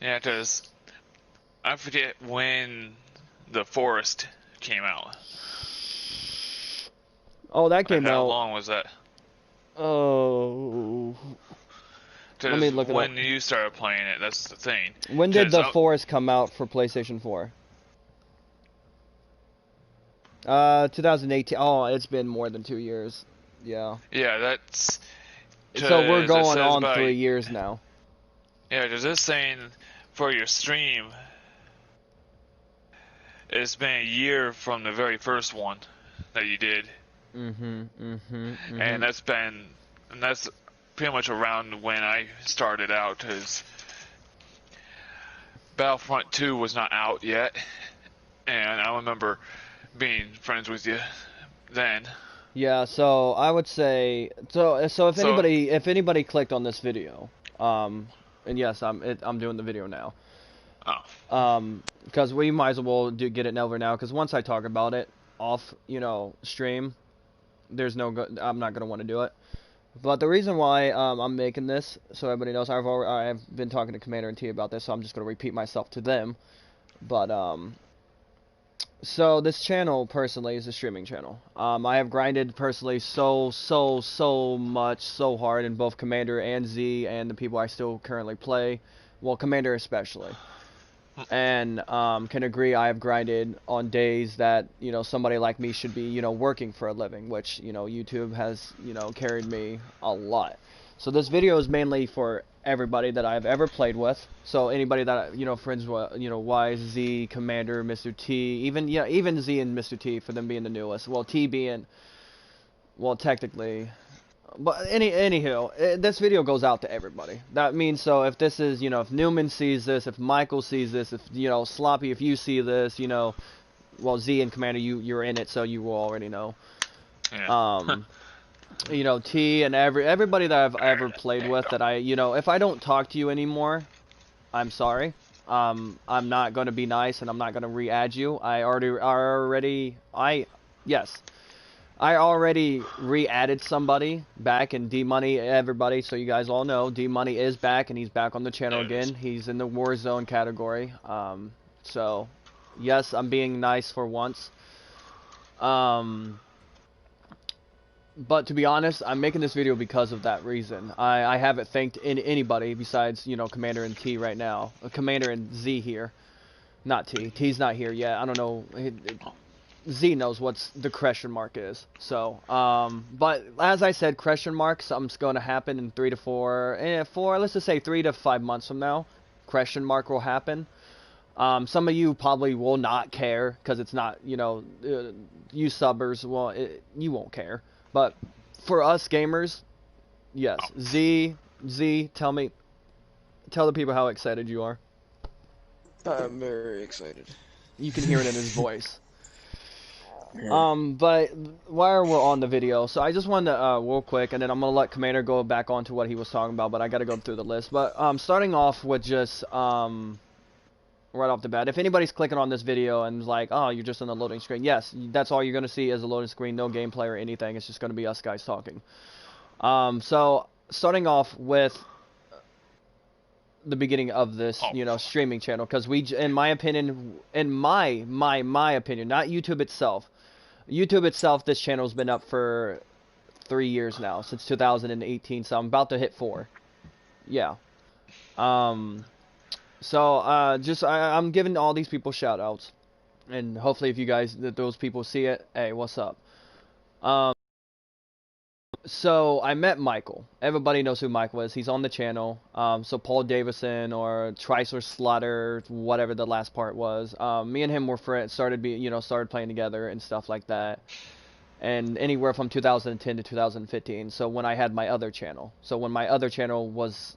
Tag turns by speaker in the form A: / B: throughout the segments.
A: Yeah, because I forget when The Forest came out.
B: Oh, that
A: Like,
B: came
A: how
B: out.
A: long was that?
B: Oh, let me
A: Because
B: look it up.
A: when you started playing it, that's the thing.
B: When did
A: Because,
B: The Forest come out for PlayStation 4? 2018. Oh, it's been more than 2 years. Yeah.
A: yeah, that's
B: So we're
A: because it
B: going
A: says
B: on
A: about,
B: 3 years now.
A: yeah, because it's saying for your stream, it's been a year from the very first one that you did,
B: Mm-hmm. Mm-hmm. Mm-hmm.
A: and that's pretty much around when I started out, because Battlefront 2 was not out yet, and I remember being friends with you then.
B: Yeah, so I would say so if
A: So,
B: anybody clicked on this video, and yes, I'm doing the video now.
A: oh,
B: Because we might as well do get it over now. Because once I talk about it off, stream, there's no go I'm not gonna want to do it. But the reason why I'm making this, so everybody knows, I've been talking to Commander and T about this, so I'm just gonna repeat myself to them. But so this channel personally is a streaming channel. I have grinded personally so much, so hard in both Commander and Z and the people I still currently play. Well, Commander especially. And can agree I have grinded on days that, somebody like me should be, working for a living, which, YouTube has, carried me a lot. So this video is mainly for everybody that I've ever played with. So anybody that, friends with, Wise, Z, Commander, Mr. T, even Z and Mr. T for them being the newest. Well, T being, well, technically, but anywho, this video goes out to everybody. That means, so if this is, if Newman sees this, if Michael sees this, if, Sloppy, if you see this, well, Z and Commander, you're in it, so you will already know.
A: yeah.
B: Um, T and everybody that I've ever played with that if I don't talk to you anymore, I'm sorry. I'm not gonna be nice and I'm not gonna re-add you. Yes. I already re-added somebody back in D-Money, everybody, so you guys all know, D-Money is back, and he's back on the channel
A: There it is.
B: again. He's in the Warzone category. So, yes, I'm being nice for once. Um, but to be honest, I'm making this video because of that reason. I haven't thanked anybody besides, Commander and T right now. Commander and Z here. Not T. T's not here yet. I don't know. Z knows what the question mark is. So, but as I said, question mark, something's going to happen in 4, let's just say 3 to 5 months from now. Question mark will happen. Some of you probably will not care because it's not, you subbers, well, you won't care. But for us gamers, yes. Z, tell the people how excited you are.
C: I'm very excited.
B: You can hear it in his voice.
C: Yeah.
B: But while we're on the video, so I just wanted to, real quick, and then I'm gonna let Commander go back onto what he was talking about, but I gotta go through the list. But, starting off with just, right off the bat, if anybody's clicking on this video and is like, oh, you're just on the loading screen, yes, that's all you're gonna see is a loading screen, no gameplay or anything, it's just gonna be us guys talking. So, starting off with the beginning of this,
A: Oh,
B: streaming channel, because in my opinion, my opinion, not YouTube itself, YouTube itself, this channel's been up for 3 years now, since 2018, so I'm about to hit 4. Yeah. Um, so, I'm giving all these people shout outs, and hopefully if you guys, those people see it, hey, what's up? Um, so I met Michael. Everybody knows who Michael is. He's on the channel. So Paul Davison or Chrysler Slaughter, whatever the last part was. Me and him were friends, started playing together and stuff like that. And anywhere from 2010 to 2015. So when I had my other channel. So when my other channel was,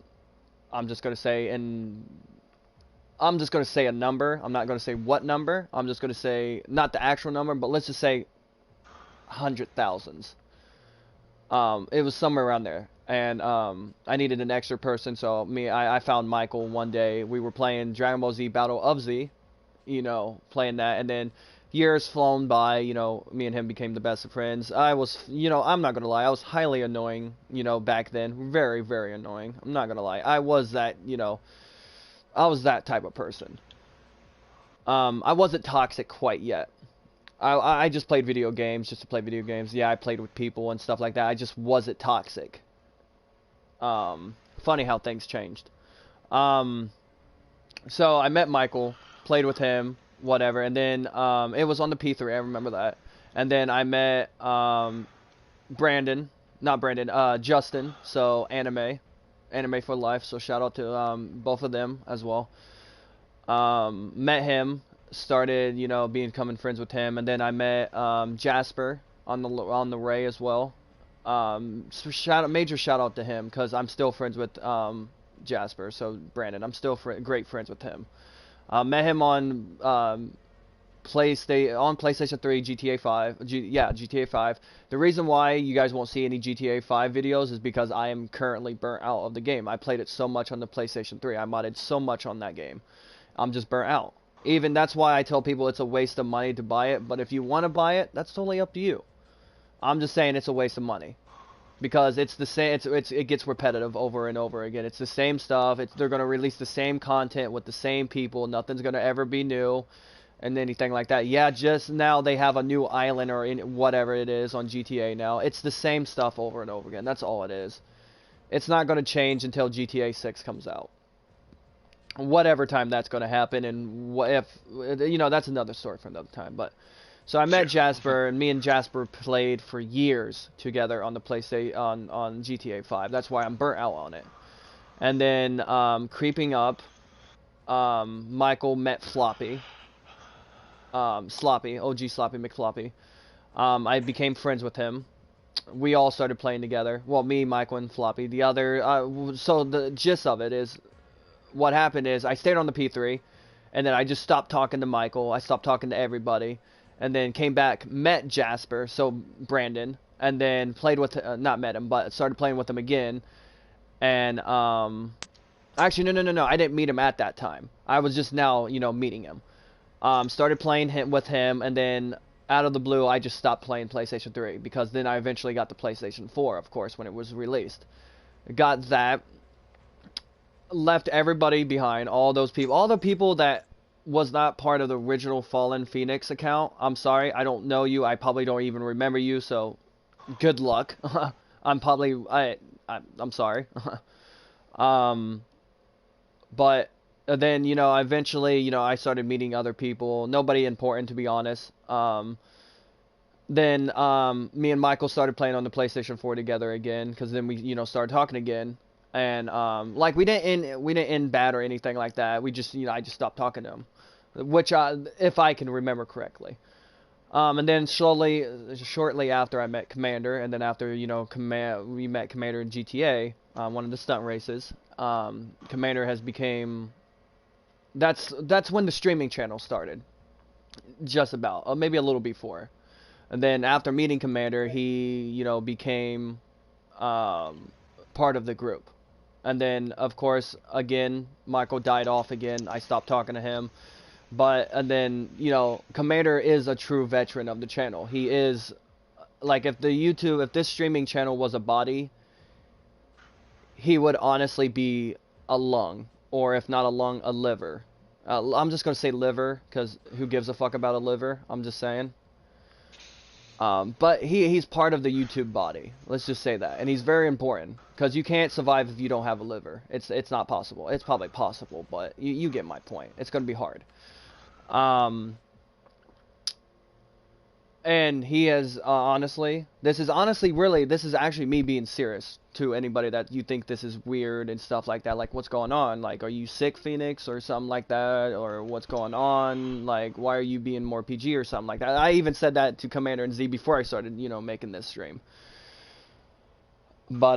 B: I'm just gonna say, I'm just gonna say a number. I'm not gonna say what number. I'm just gonna say not the actual number, but let's just say hundred thousands. It was somewhere around there. And I needed an extra person, so I found Michael one day. We were playing Dragon Ball Z Battle of Z, playing that, and then years flown by, me and him became the best of friends. I was, I'm not gonna lie, I was highly annoying, back then, very, very annoying. I'm not gonna lie, I was that, I was that type of person. I wasn't toxic quite yet. I just played video games just to play video games. Yeah, I played with people and stuff like that. I just wasn't toxic. Funny how things changed. So I met Michael, played with him, whatever, and then it was on the P3. I remember that. And then I met Justin. So anime for life. So shout out to both of them as well. Met him, started becoming friends with him, and then I met Jasper on the Ray as well. So major shout out to him because I'm still friends with Jasper. So Brandon, I'm still great friends with him. Met him on PlayStation 3, GTA 5. GTA 5. The reason why you guys won't see any GTA 5 videos is because I am currently burnt out of the game. I played it so much on the PlayStation 3. I modded so much on that game. I'm just burnt out. Even that's why I tell people it's a waste of money to buy it. But if you want to buy it, that's totally up to you. I'm just saying it's a waste of money. Because it's the same, it gets repetitive over and over again. It's the same stuff. They're going to release the same content with the same people. Nothing's going to ever be new and anything like that. Yeah, just now they have a new island or whatever it is on GTA now. It's the same stuff over and over again. That's all it is. It's not going to change until GTA 6 comes out. Whatever time that's going to happen, and what if, that's another story for another time. But so I met Jasper, and me and Jasper played for years together on the PlayStation on GTA 5. That's why I'm burnt out on it. And then creeping up, Michael met Floppy, Sloppy, OG Sloppy McFloppy. I became friends with him. We all started playing together. Well, me, Michael, and Floppy. The other, so the gist of it is, what happened is I stayed on the P3, and then I just stopped talking to Michael. I stopped talking to everybody, and then came back, met Jasper, so Brandon, and then played with, not met him, but started playing with him again. And actually, no, I didn't meet him at that time. I was just now, meeting him. Started playing with him, and then out of the blue, I just stopped playing PlayStation 3 because then I eventually got the PlayStation 4, of course, when it was released. Got that. Left everybody behind, all those people, all the people that was not part of the original Fallen Phoenix account. I'm sorry, I don't know you. I probably don't even remember you, so good luck. I'm sorry. But then, eventually, I started meeting other people. Nobody important, to be honest. Then me and Michael started playing on the PlayStation 4 together again, because then we, started talking again. And like we didn't end bad or anything like that. We just I just stopped talking to him, which if I can remember correctly. And then shortly after I met Commander, and then after we met Commander in GTA, one of the stunt races. Commander has became. That's when the streaming channel started, just about, maybe a little before. And then after meeting Commander, he became part of the group. And then, of course, again, Michael died off again. I stopped talking to him. And then, Commander is a true veteran of the channel. He is, like, if this streaming channel was a body, he would honestly be a lung. Or if not a lung, a liver. I'm just going to say liver, because who gives a fuck about a liver? I'm just saying. But he's part of the YouTube body. Let's just say that. And he's very important. Because you can't survive if you don't have a liver. It's not possible. It's probably possible, but you get my point. It's going to be hard. And he has, honestly, this is actually me being serious to anybody that you think this is weird and stuff like that. Like, what's going on? Like, are you sick, Phoenix, or something like that? Or what's going on? Like, why are you being more PG or something like that? I even said that to Commander and Z before I started, making this stream. But,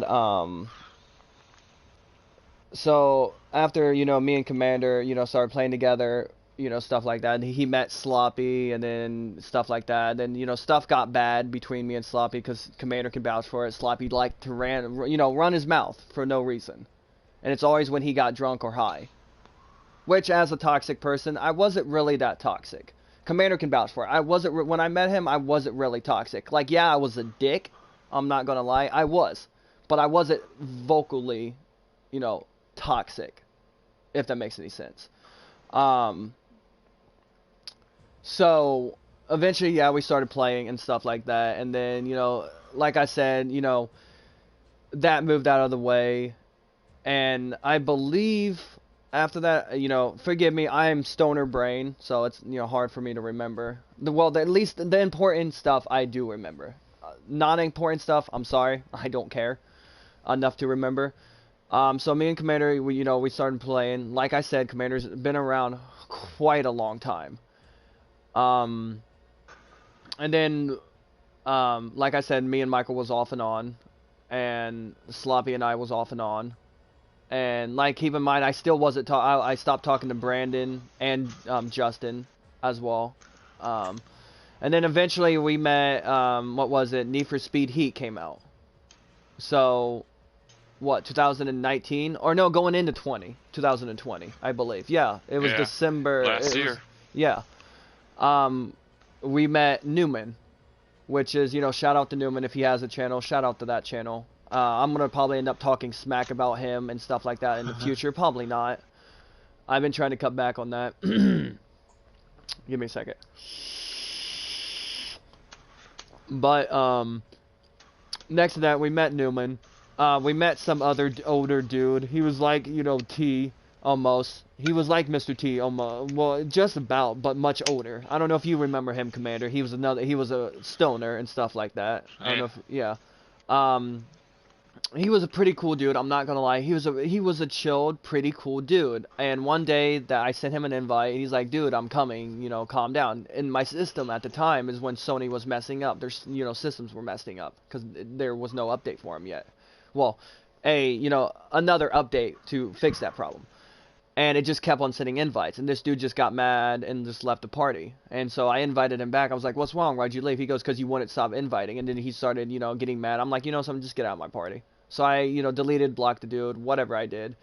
B: so, after, me and Commander, started playing together, stuff like that. And he met Sloppy and then stuff like that. Then, stuff got bad between me and Sloppy because Commander can vouch for it. Sloppy liked to run his mouth for no reason. And it's always when he got drunk or high. Which, as a toxic person, I wasn't really that toxic. Commander can vouch for it. When I met him, I wasn't really toxic. Like, yeah, I was a dick. I'm not gonna lie. I was. But I wasn't vocally, toxic. if that makes any sense. Um, so eventually, yeah, we started playing and stuff like that, and then like I said, that moved out of the way, and I believe after that, forgive me, I'm stoner brain, so it's hard for me to remember. At least the important stuff I do remember. Non-important stuff, I'm sorry, I don't care enough to remember. So me and Commander, we started playing. Like I said, Commander's been around quite a long time. And then, like I said, me and Michael was off and on, and Sloppy and I was off and on. And like, keep in mind, I still wasn't I stopped talking to Brandon and Justin as well. And then eventually we met. What was it? Need for Speed Heat came out. So, what, 2019? Or no, going into 2020, I believe. Yeah, it was December.
A: Last year.
B: Yeah. We met Newman, which is, shout out to Newman if he has a channel. Shout out to that channel. I'm going to probably end up talking smack about him and stuff like that in the future. Probably not. I've been trying to cut back on that. Give me a second. But, next to that, we met Newman. We met some other older dude. He was like, T, almost. He was like Mr. T, almost. Well, just about, but much older. I don't know if you remember him, Commander. He was a stoner and stuff like that. I don't know if, yeah. He was a pretty cool dude, I'm not gonna lie. He was a chilled, pretty cool dude. And one day that I sent him an invite, he's like, dude, I'm coming, calm down. And my system at the time is when Sony was messing up. Their, systems were messing up because there was no update for him yet. Well, another update to fix that problem. And it just kept on sending invites. And this dude just got mad and just left the party. And so I invited him back. I was like, what's wrong? Why'd you leave? He goes, because you wouldn't stop inviting. And then he started, getting mad. I'm like, something, just get out of my party. So I, deleted, blocked the dude, whatever I did.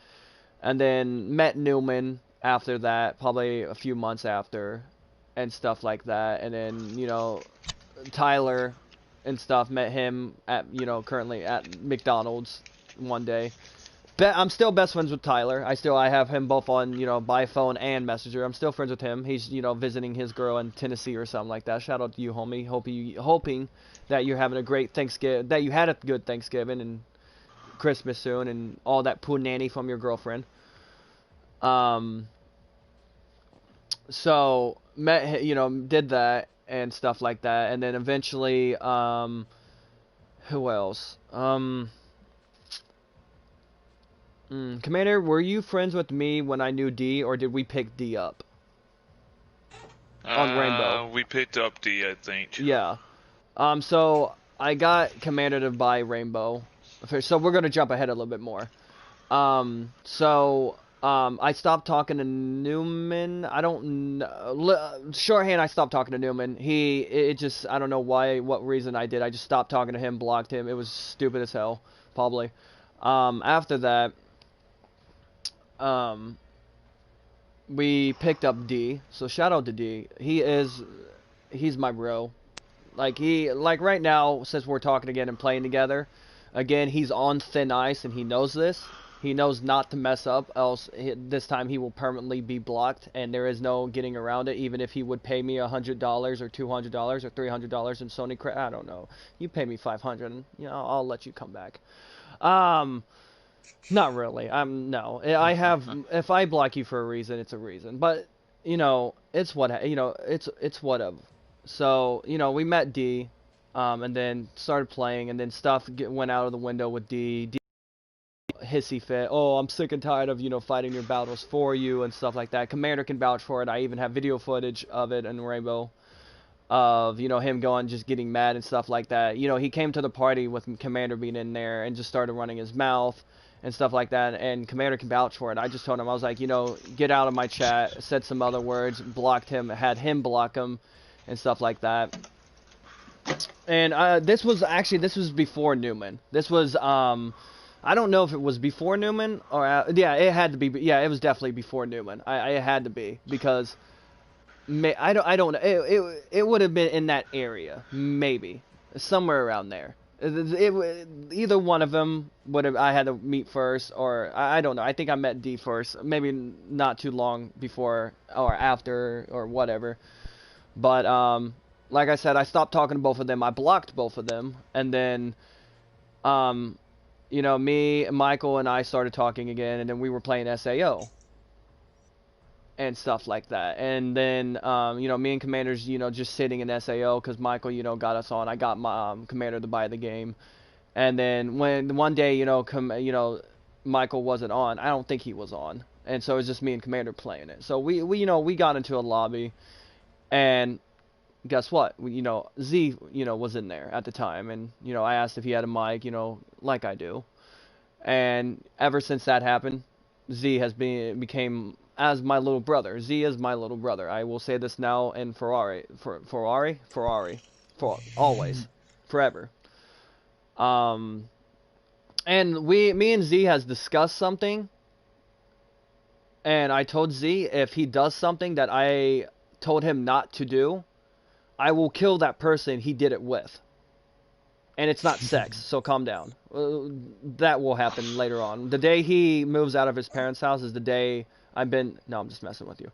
B: And then met Newman after that, probably a few months after. And stuff like that. And then, Tyler and stuff, met him at, currently at McDonald's one day. I'm still best friends with Tyler. I have him both on, by phone and Messenger. I'm still friends with him. He's, visiting his girl in Tennessee or something like that. Shout out to you, homie. Hoping that you're having a great Thanksgiving, that you had a good Thanksgiving and Christmas soon and all that punani from your girlfriend. So, met, did that and stuff like that. And then eventually, who else? Commander, were you friends with me when I knew D, or did we pick D up? On Rainbow.
A: We picked up D, I think.
B: Yeah. So I got Commander to buy Rainbow. So we're gonna jump ahead a little bit more. I stopped talking to Newman. I don't know. Shorthand, I stopped talking to Newman. I don't know what reason I did. I just stopped talking to him, blocked him. It was stupid as hell, probably. After that, we picked up D. So shout out to D. He's my bro. Like right now, since we're talking again and playing together, again, he's on thin ice and he knows this. He knows not to mess up, else this time he will permanently be blocked, and there is no getting around it. Even if he would pay me $100 or $200 or $300 in Sony credit, I don't know. You pay me $500, I'll let you come back. Not really. No. I have. If I block you for a reason, it's a reason. But it's it's whatever. So we met D, and then started playing, and then stuff went out of the window with D. Hissy fit. Oh, I'm sick and tired of fighting your battles for you and stuff like that. Commander can vouch for it. I even have video footage of it in Rainbow, of him going, just getting mad and stuff like that. He came to the party with Commander being in there and just started running his mouth and stuff like that, and Commander can vouch for it. I just told him, I was like, get out of my chat, said some other words, blocked him, had him block him and stuff like that. And this was before Newman. This was I don't know if it was before Newman or yeah, it had to be. Yeah, it was definitely before Newman. It had to be, because I don't know. It would have been in that area, maybe somewhere around there. Either one of them would have. I had to meet first, or I don't know. I think I met D first, maybe not too long before or after or whatever. But like I said, I stopped talking to both of them. I blocked both of them, and then um, me, Michael, and I started talking again, and then we were playing SAO and stuff like that. And then me and Commander's just sitting in SAO because Michael got us on. I got my Commander to buy the game. And then when one day, Michael wasn't on. I don't think he was on, and so it was just me and Commander playing it. So we got into a lobby, and guess what? Z was in there at the time, and I asked if he had a mic, like I do. And ever since that happened, Z has became as my little brother. Z is my little brother. I will say this now and Ferrari, for always, forever. And me and Z has discussed something, and I told Z if he does something that I told him not to do, I will kill that person he did it with. And it's not sex, so calm down. That will happen later on. The day he moves out of his parents' house is the day no, I'm just messing with you.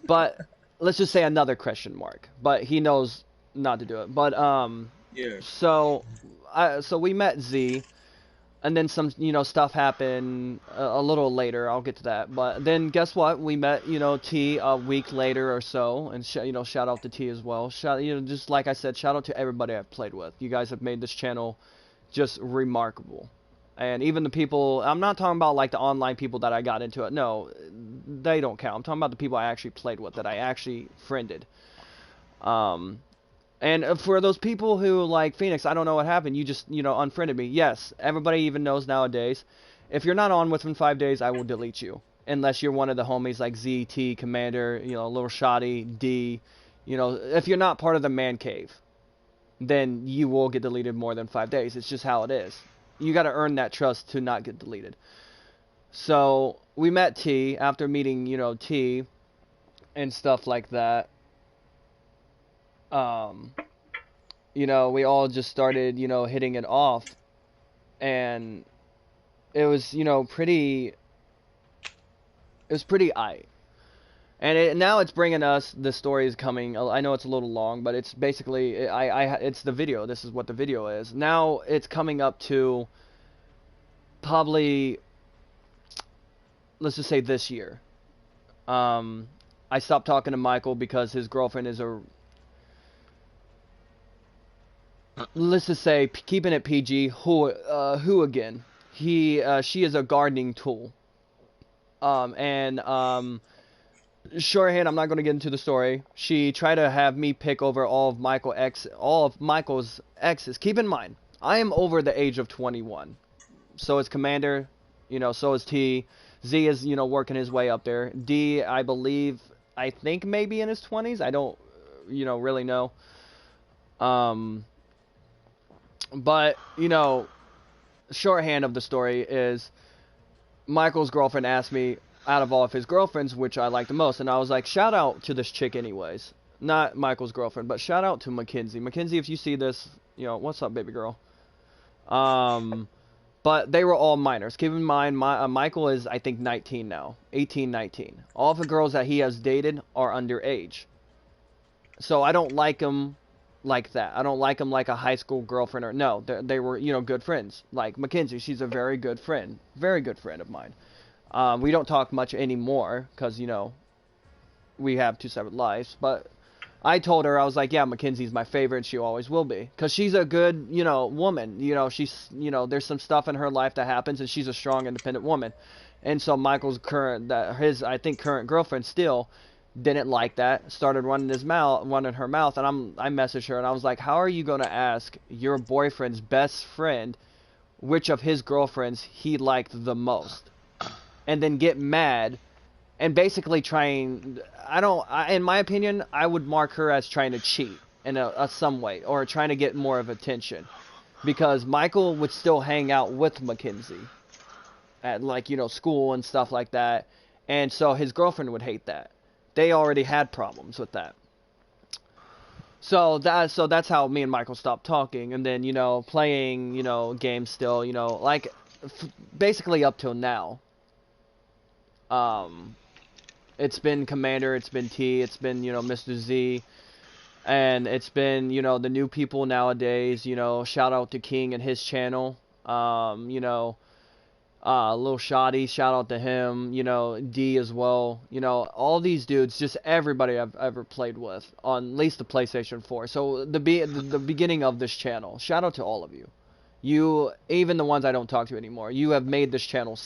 B: But let's just say another question mark. But he knows not to do it. But
D: Yeah.
B: so we met Z, and then some stuff happened a little later. I'll get to that. But then guess what? We met T a week later or so, and shout out to T as well. Just like I said, shout out to everybody I've played with. You guys have made this channel just remarkable. And even the people, I'm not talking about like the online people that I got into it. No, they don't count. I'm talking about the people I actually played with, that I actually friended. And for those people who, like Phoenix, I don't know what happened. You just, unfriended me. Yes, everybody even knows nowadays. If you're not on within 5 days, I will delete you. Unless you're one of the homies like Z, T, Commander, Little Shoddy, D. If you're not part of the man cave, then you will get deleted more than 5 days. It's just how it is. You got to earn that trust to not get deleted. So we met T after meeting, T and stuff like that. We all just started, hitting it off, and it was, pretty aight. And now it's bringing us, the story is coming, I know it's a little long, but it's basically, it's the video, this is what the video is. Now it's coming up to probably, let's just say this year. I stopped talking to Michael because his girlfriend is let's just say, keeping it PG, hooligan. She is a gardening tool. Shorthand, I'm not going to get into the story. She tried to have me pick over all of Michael's exes. Keep in mind, I am over the age of 21. So is Commander, so is T. Z is, working his way up there. D, I think maybe in his 20s. I don't, really know. But, shorthand of the story is Michael's girlfriend asked me, out of all of his girlfriends, which I like the most. And I was like, shout out to this chick anyways. Not Michael's girlfriend, but shout out to Mackenzie. Mackenzie, if you see this, what's up, baby girl? But they were all minors. Keep in mind, Michael is, I think, 19 now. 18, 19. All of the girls that he has dated are underage. So I don't like him like that. I don't like him like a high school girlfriend. No, they were, good friends. Like Mackenzie, she's a very good friend. Very good friend of mine. We don't talk much anymore because, we have two separate lives. But I told her, I was like, yeah, Mackenzie's my favorite and she always will be. Because she's a good, woman. She's, there's some stuff in her life that happens and she's a strong, independent woman. And so Michael's current girlfriend still didn't like that, started running her mouth, and I messaged her and I was like, how are you going to ask your boyfriend's best friend which of his girlfriends he liked the most? And then get mad and basically in my opinion, I would mark her as trying to cheat in some way, or trying to get more of attention, because Michael would still hang out with Mackenzie at school and stuff like that, and so his girlfriend would hate that. They already had problems with that. So that's how me and Michael stopped talking, and then playing games still, like basically up till now. Um, it's been Commander, it's been T, it's been Mr. Z, and it's been the new people nowadays. Shout out to King and his channel. Lil Shoddy, shout out to him, D as well, all these dudes, just everybody I've ever played with on at least the PlayStation 4. So the beginning of this channel, shout out to all of you. You, even the ones I don't talk to anymore, you have made this channel,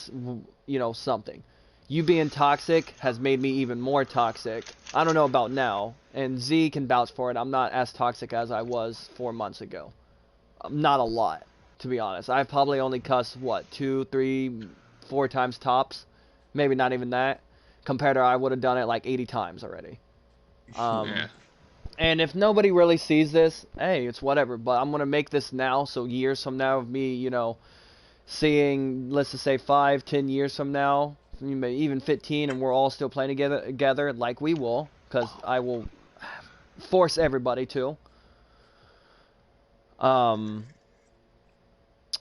B: something. You being toxic has made me even more toxic. I don't know about now, and Z can vouch for it. I'm not as toxic as I was 4 months ago. Not a lot, to be honest. I've probably only cussed, what, 2, 3, 4 times tops? Maybe not even that. Compared to I would have done it like 80 times already.
A: Yeah.
B: And if nobody really sees this, hey, it's whatever. But I'm going to make this now, so years from now of me, seeing, let's just say 5, 10 years from now, even 15, and we're all still playing together like we will, because I will force everybody to.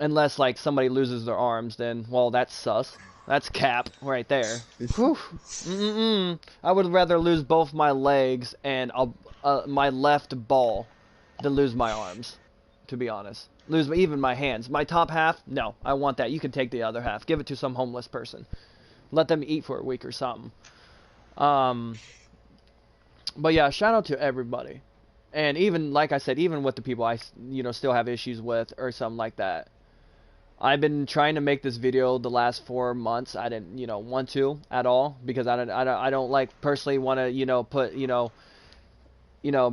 B: Unless, like, somebody loses their arms, then, well, that's sus. That's cap right there. Whew. I would rather lose both my legs and my left ball than lose my arms, to be honest. Lose even my hands. My top half, no, I want that. You can take the other half. Give it to some homeless person. Let them eat for a week or something. But yeah, shout out to everybody. And even, like I said, even with the people I, still have issues with or something like that. I've been trying to make this video the last 4 months. I didn't, want to at all because I don't like personally want to, put,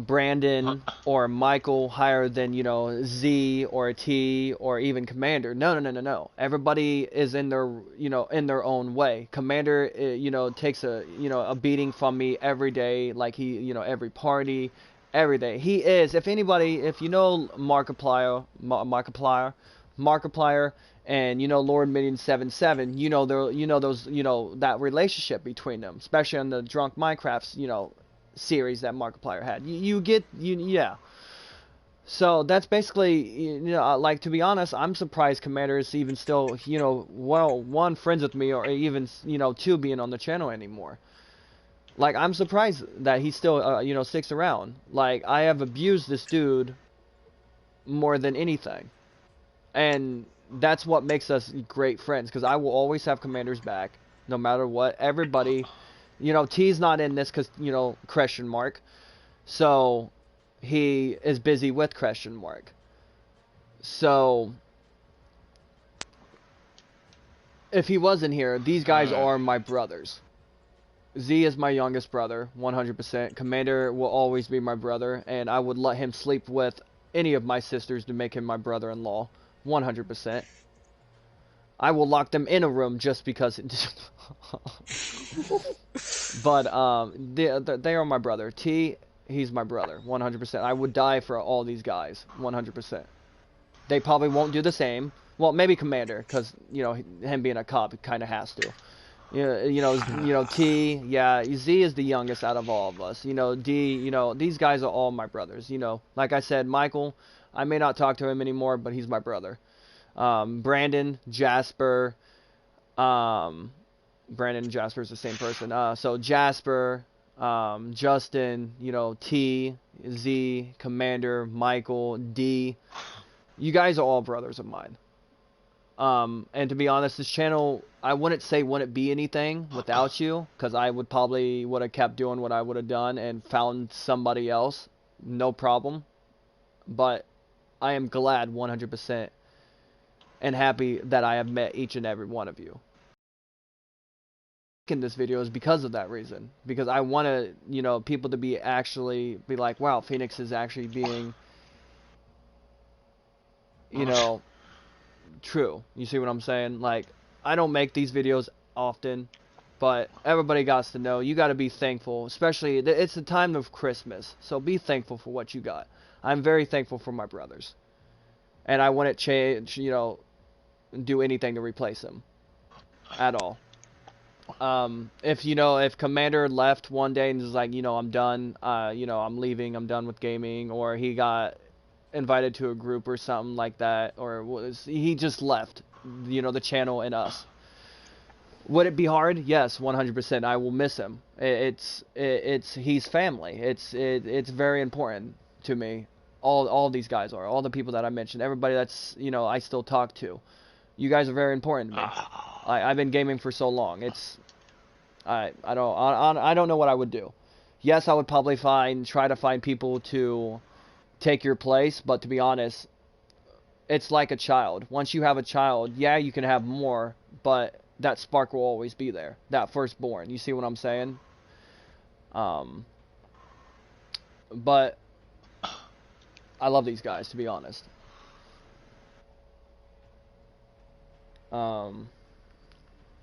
B: Brandon or Michael higher than, Z or T or even Commander. No. Everybody is in their, in their own way. Commander, takes a beating from me every day, like he, every party, every day. He is, if anybody, if you know Markiplier, and Lord Minion 77, those, that relationship between them, especially on the Drunk Minecraft, series that Markiplier had. Yeah. So that's basically, like, to be honest, I'm surprised Commander is even still, well, one, friends with me, or even, two, being on the channel anymore. Like, I'm surprised that he still, sticks around. Like, I have abused this dude more than anything. And that's what makes us great friends, because I will always have Commander's back, no matter what. Everybody, T's not in this because, question mark. So, he is busy with question mark. So, if he wasn't here, these guys are my brothers. Z is my youngest brother, 100%. Commander will always be my brother, and I would let him sleep with any of my sisters to make him my brother-in-law. 100%. I will lock them in a room just because but they are my brother. T, he's my brother, 100%. I would die for all these guys, 100%. They probably won't do the same. Well, maybe Commander, because him being a cop, kind of has to. T, yeah, Z is the youngest out of all of us. D, these guys are all my brothers. Like I said, Michael, I may not talk to him anymore, but he's my brother. Brandon, Jasper, Brandon and Jasper is the same person. So Jasper, Justin, T, Z, Commander, Michael, D. You guys are all brothers of mine. And to be honest, this channel, I wouldn't say wouldn't be anything without you, because I would have kept doing what I would have done and found somebody else, no problem. But I am glad 100% and happy that I have met each and every one of you. In this video is because of that reason, because I want to, people to be like, wow, Phoenix is actually being, true. You see what I'm saying? Like, I don't make these videos often, but everybody got to know. You got to be thankful, especially it's the time of Christmas, so be thankful for what you got. I'm very thankful for my brothers, and I wouldn't change, do anything to replace them at all. If you know, if Commander left one day and was like, I'm done, I'm leaving, I'm done with gaming, or he got invited to a group or something like that, or he just left, the channel and us. Would it be hard? Yes, 100%. I will miss him. He's family. It's very important to me. All these guys are. All the people that I mentioned. Everybody that's, I still talk to. You guys are very important to me. I've been gaming for so long. I don't know what I would do. Yes, I would probably try to find people to take your place, but to be honest, it's like a child. Once you have a child, yeah, you can have more, but that spark will always be there. That firstborn. You see what I'm saying? But I love these guys, to be honest. And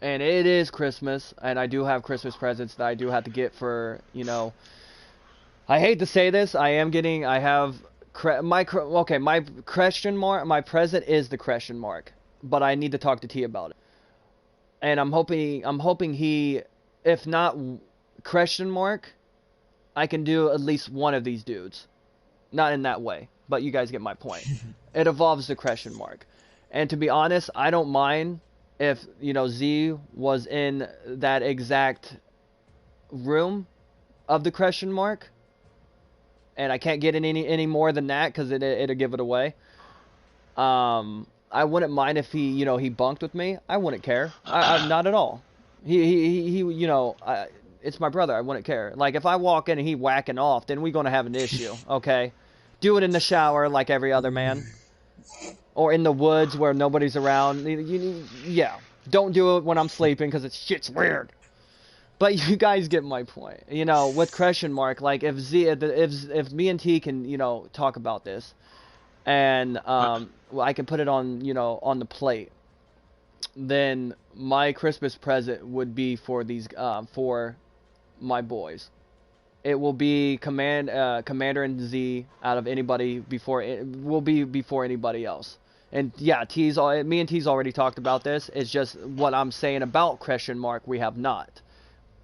B: it is Christmas, and I do have Christmas presents that I do have to get for, I hate to say this, I have my question mark, my present is the question mark, but I need to talk to T about it. And I'm hoping he, if not question mark, I can do at least one of these dudes. Not in that way, but you guys get my point. It involves the question mark. And to be honest, I don't mind if, Z was in that exact room of the question mark. And I can't get in any more than that because it'll give it away. I wouldn't mind if he bunked with me. I wouldn't care. I not at all. He it's my brother. I wouldn't care. Like, if I walk in and he whacking off, then we're going to have an issue, okay? Do it in the shower like every other man. Or in the woods where nobody's around. Yeah. Don't do it when I'm sleeping because shit's weird. But you guys get my point. With question mark, like, if me and T can, talk about this, and I can put it on, on the plate, then my Christmas present would be for these, for my boys. It will be Commander and Z out of anybody before anybody else. And yeah, me and T's already talked about this. It's just what I'm saying about question mark. We have not,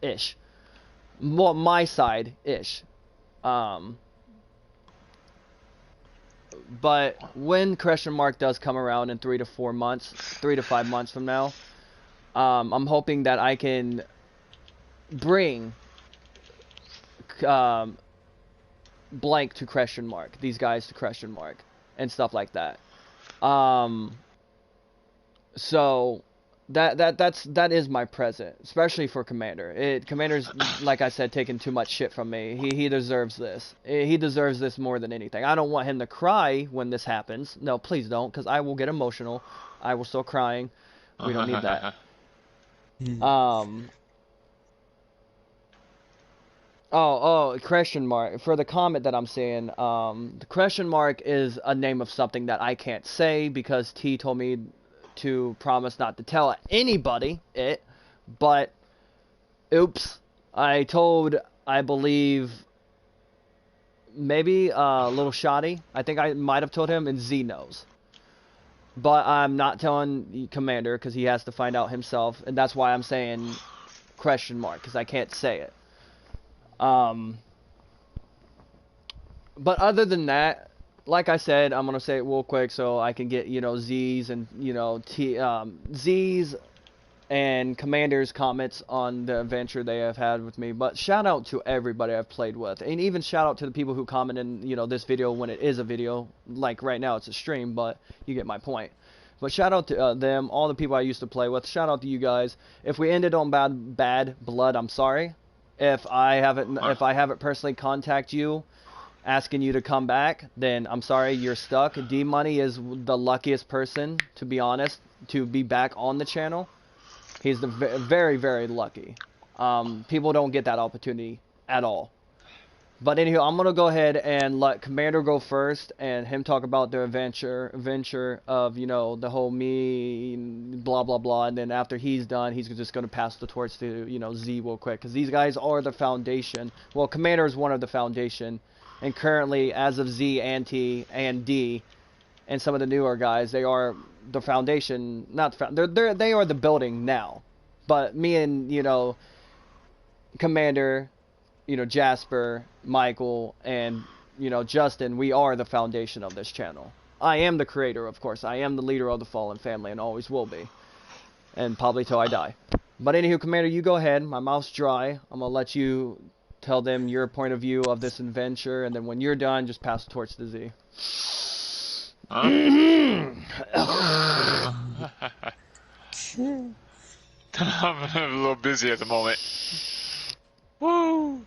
B: ish. Well, my side, ish. But when question mark does come around in 3 to 5 months from now, I'm hoping that I can bring blank to question mark, these guys to question mark, and stuff like that. So that is my present, especially for Commander. Commander's, like I said, taking too much shit from me. He deserves this. He deserves this more than anything. I don't want him to cry when this happens. No, please don't, because I will get emotional. I will start crying. We don't need that. Question mark. For the comment that I'm saying, the question mark is a name of something that I can't say because T told me to promise not to tell anybody it, but oops, I believe, maybe Little Shoddy. I think I might have told him, and Z knows. But I'm not telling Commander because he has to find out himself, and that's why I'm saying question mark, because I can't say it. But other than that, like I said, I'm gonna say it real quick so I can get, Z's and, Z's and Commander's comments on the adventure they have had with me. But shout out to everybody I've played with, and even shout out to the people who comment in, this video when it is a video. Like right now it's a stream, but you get my point. But shout out to them, all the people I used to play with. Shout out to you guys. If we ended on bad blood, I'm sorry. If I haven't personally contacted you, asking you to come back, then I'm sorry, you're stuck. D Money is the luckiest person, to be honest, to be back on the channel. He's the very, very lucky. People don't get that opportunity at all. But anyhow, I'm gonna go ahead and let Commander go first, and him talk about the adventure of, the whole me, blah blah blah. And then after he's done, he's just gonna pass the torch to, Z real quick, because these guys are the foundation. Well, Commander is one of the foundation, and currently, as of Z and T and D, and some of the newer guys, they are the foundation. They are the building now, But me and, Commander, Jasper, Michael, and, Justin, we are the foundation of this channel. I am the creator, of course. I am the leader of the Fallen family and always will be. And probably till I die. But anywho, Commander, you go ahead. My mouth's dry. I'm going to let you tell them your point of view of this adventure. And then when you're done, just pass the torch to Z.
A: I'm a little busy at the moment. Woo!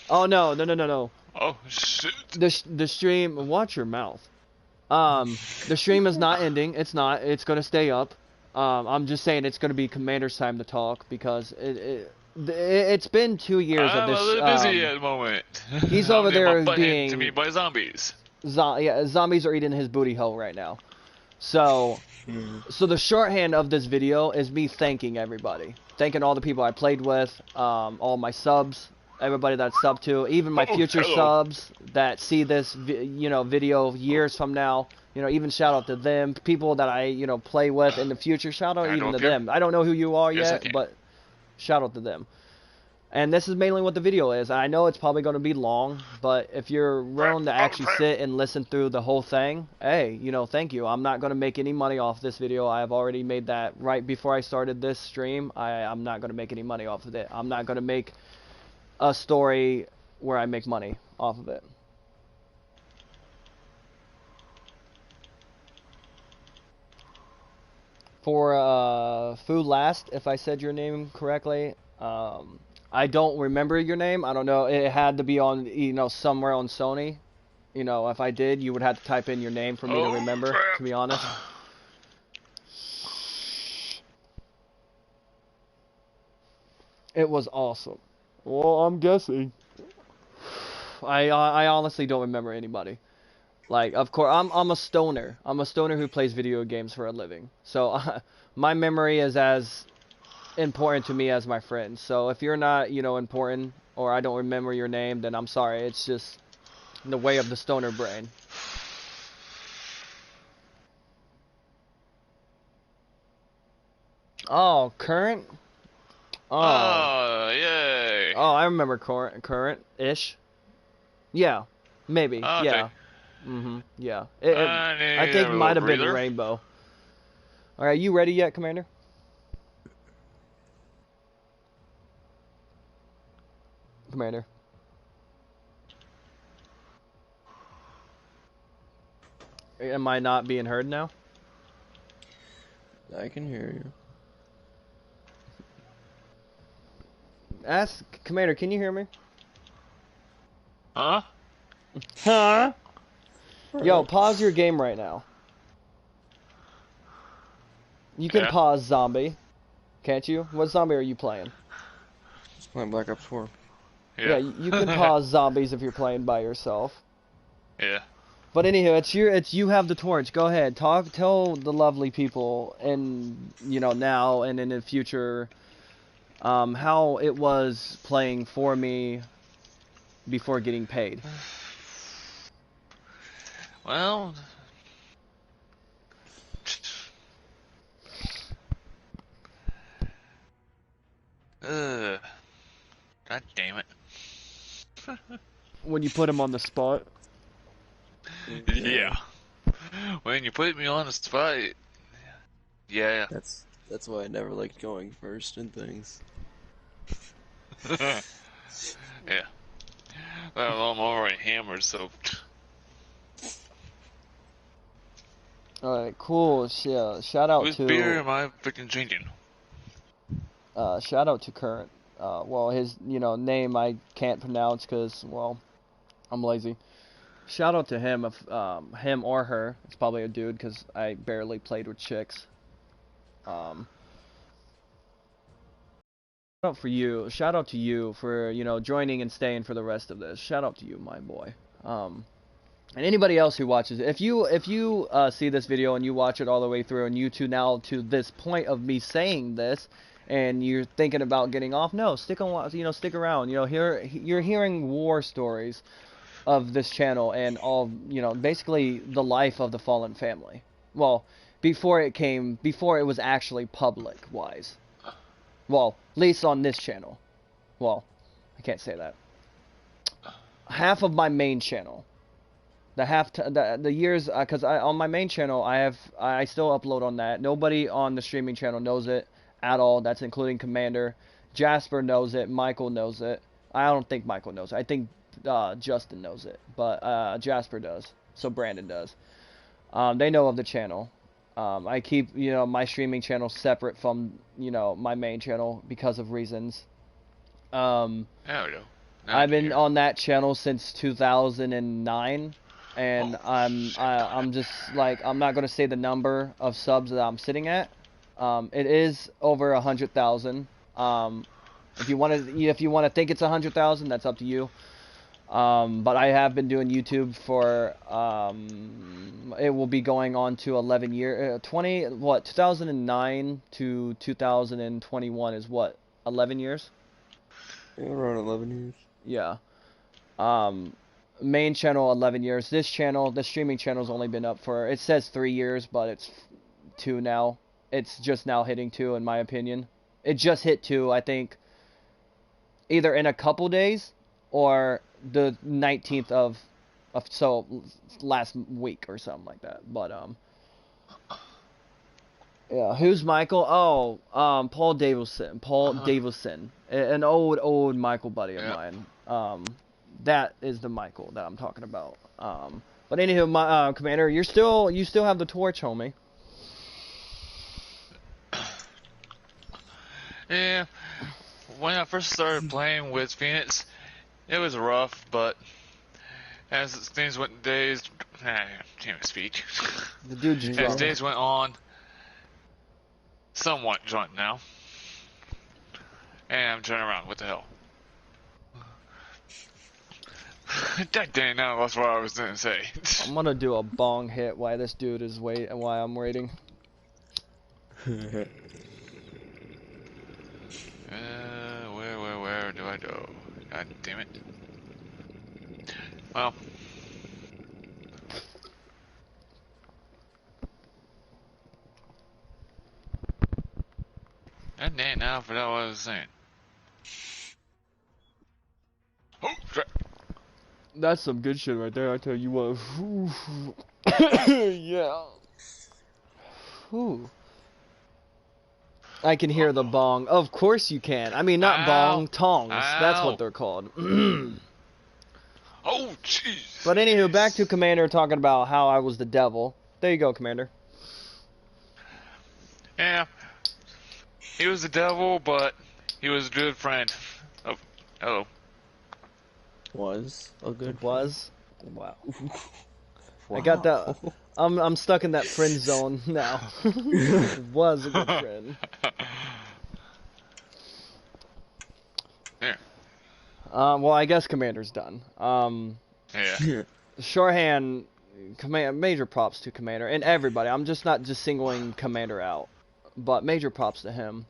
B: Oh, no.
A: Oh, shit.
B: The stream, watch your mouth. The stream is not ending. It's not. It's going to stay up. I'm just saying it's going to be Commander's time to talk because it's been 2 years of this.
A: I'm a little busy at the moment.
B: He's over
A: I'm getting
B: there
A: my butt
B: being...
A: handed to me by zombies.
B: Zombies are eating his booty hole right now. So the shorthand of this video is me thanking everybody. Thanking all the people I played with, all my subs, everybody that subbed to, even my future subs that see this, video years from now. Even shout out to them, people that I, play with in the future. Shout out even to them. I don't know who you are yet, but shout out to them. And this is mainly what the video is. I know it's probably going to be long, but if you're willing to actually sit and listen through the whole thing, hey, thank you. I'm not going to make any money off this video. I have already made that right before I started this stream. I'm not going to make any money off of it. I'm not going to make a story where I make money off of it. For Food Last, if I said your name correctly, I don't remember your name. I don't know. It had to be on, somewhere on Sony. If I did, you would have to type in your name for me to remember, to be honest. It was awesome. Well, I'm guessing. I honestly don't remember anybody. Like, of course, I'm a stoner. I'm a stoner who plays video games for a living. So, my memory is as important to me as my friends. So, if you're not, important, or I don't remember your name, then I'm sorry. It's just the way of the stoner brain. Oh, Current?
A: Oh, yay.
B: Oh, I remember Current-ish. Yeah, maybe,
A: Okay.
B: yeah. Yeah. I think it might have been Rainbow. Alright, you ready yet, Commander? Commander. Am I not being heard now?
C: I can hear you.
B: Ask Commander, can you hear me?
A: Huh?
B: Huh? Yo, pause your game right now. You can pause zombie. Can't you? What zombie are you playing?
C: Just playing Black Ops 4.
B: Yeah, you can pause zombies if you're playing by yourself.
A: Yeah.
B: But anywho, it's you have the torch. Go ahead, tell the lovely people, and now and in the future, how it was playing for me before getting paid.
A: Well, God damn it.
B: When you put him on the spot.
A: Yeah. When you put me on the spot, yeah.
C: That's why I never liked going first in things.
A: Yeah. Well, I'm already hammered, so.
B: Alright, cool. Yeah, shout out
A: Whose
B: to...
A: beer am I freaking drinking?
B: Shout out to Current. Well, his, name I can't pronounce because, well, I'm lazy. Shout out to him, if him or her. It's probably a dude because I barely played with chicks. Shout out for you. Shout out to you for, joining and staying for the rest of this. Shout out to you, my boy. And anybody else who watches it. If you see this video and you watch it all the way through and you now to this point of me saying this and you're thinking about getting off, no, stick around. You're hearing war stories of this channel and all, basically the life of the Fallen family. Well, before it was actually public wise. Well, at least on this channel. Well, I can't say that. Half of my main channel. The years, because on my main channel I still upload on that. Nobody on the streaming channel knows it at all. That's including Commander. Jasper knows it. Michael knows it. I don't think Michael knows it. I think Justin knows it, but Jasper does. So Brandon does. They know of the channel. I keep my streaming channel separate from my main channel because of reasons.
A: There we go. Now
B: I've been
A: here.
B: on that channel since 2009. And I'm just like, I'm not gonna say the number of subs that I'm sitting at. It is over 100,000. If you want to think it's 100,000, that's up to you. But I have been doing YouTube for it will be going on to 11 years. 2009 to 2021 is what, 11 years?
C: Yeah, around 11 years.
B: Yeah. Main channel 11 years. This channel, the streaming channel's only been up for, it says 3 years, but it's 2 now. It's just now hitting 2 in my opinion. It just hit 2, I think, either in a couple days or the 19th of so last week or something like that. But yeah, who's Michael? Oh, Paul Davison. Davison, an old Michael buddy of mine. That is the Michael that I'm talking about. But anywho, my Commander, you still have the torch, homie.
A: Yeah, when I first started playing with Phoenix, it was rough, but as things went, can't even speak.
B: The dude's
A: As
B: drunk.
A: days went on, somewhat drunk now, and I'm turning around. What the hell? That dang, no, that's what I was gonna say.
B: I'm gonna do a bong hit while this dude is while I'm waiting.
A: Where do I go? God damn it. Well. God damn, now I forgot what I was saying. Oh, crap.
B: That's some good shit right there. I tell you what. Yeah. Whew. I can hear the bong. Of course you can. I mean, not
A: Ow.
B: bong, tongs. That's
A: Ow.
B: what they're called.
A: Oh, jeez.
B: But anywho, back to Commander talking about how I was the devil. There you go, Commander.
A: Yeah. He was the devil, but he was a good friend. Oh, hello.
C: Was a good.
B: Was? Wow.
C: Wow.
B: I got that. I'm stuck in that friend zone now. Was a good friend.
A: There.
B: Well, I guess Commander's done.
A: Yeah.
B: Shorthand, major props to Commander and everybody. I'm not just singling Commander out, but major props to him.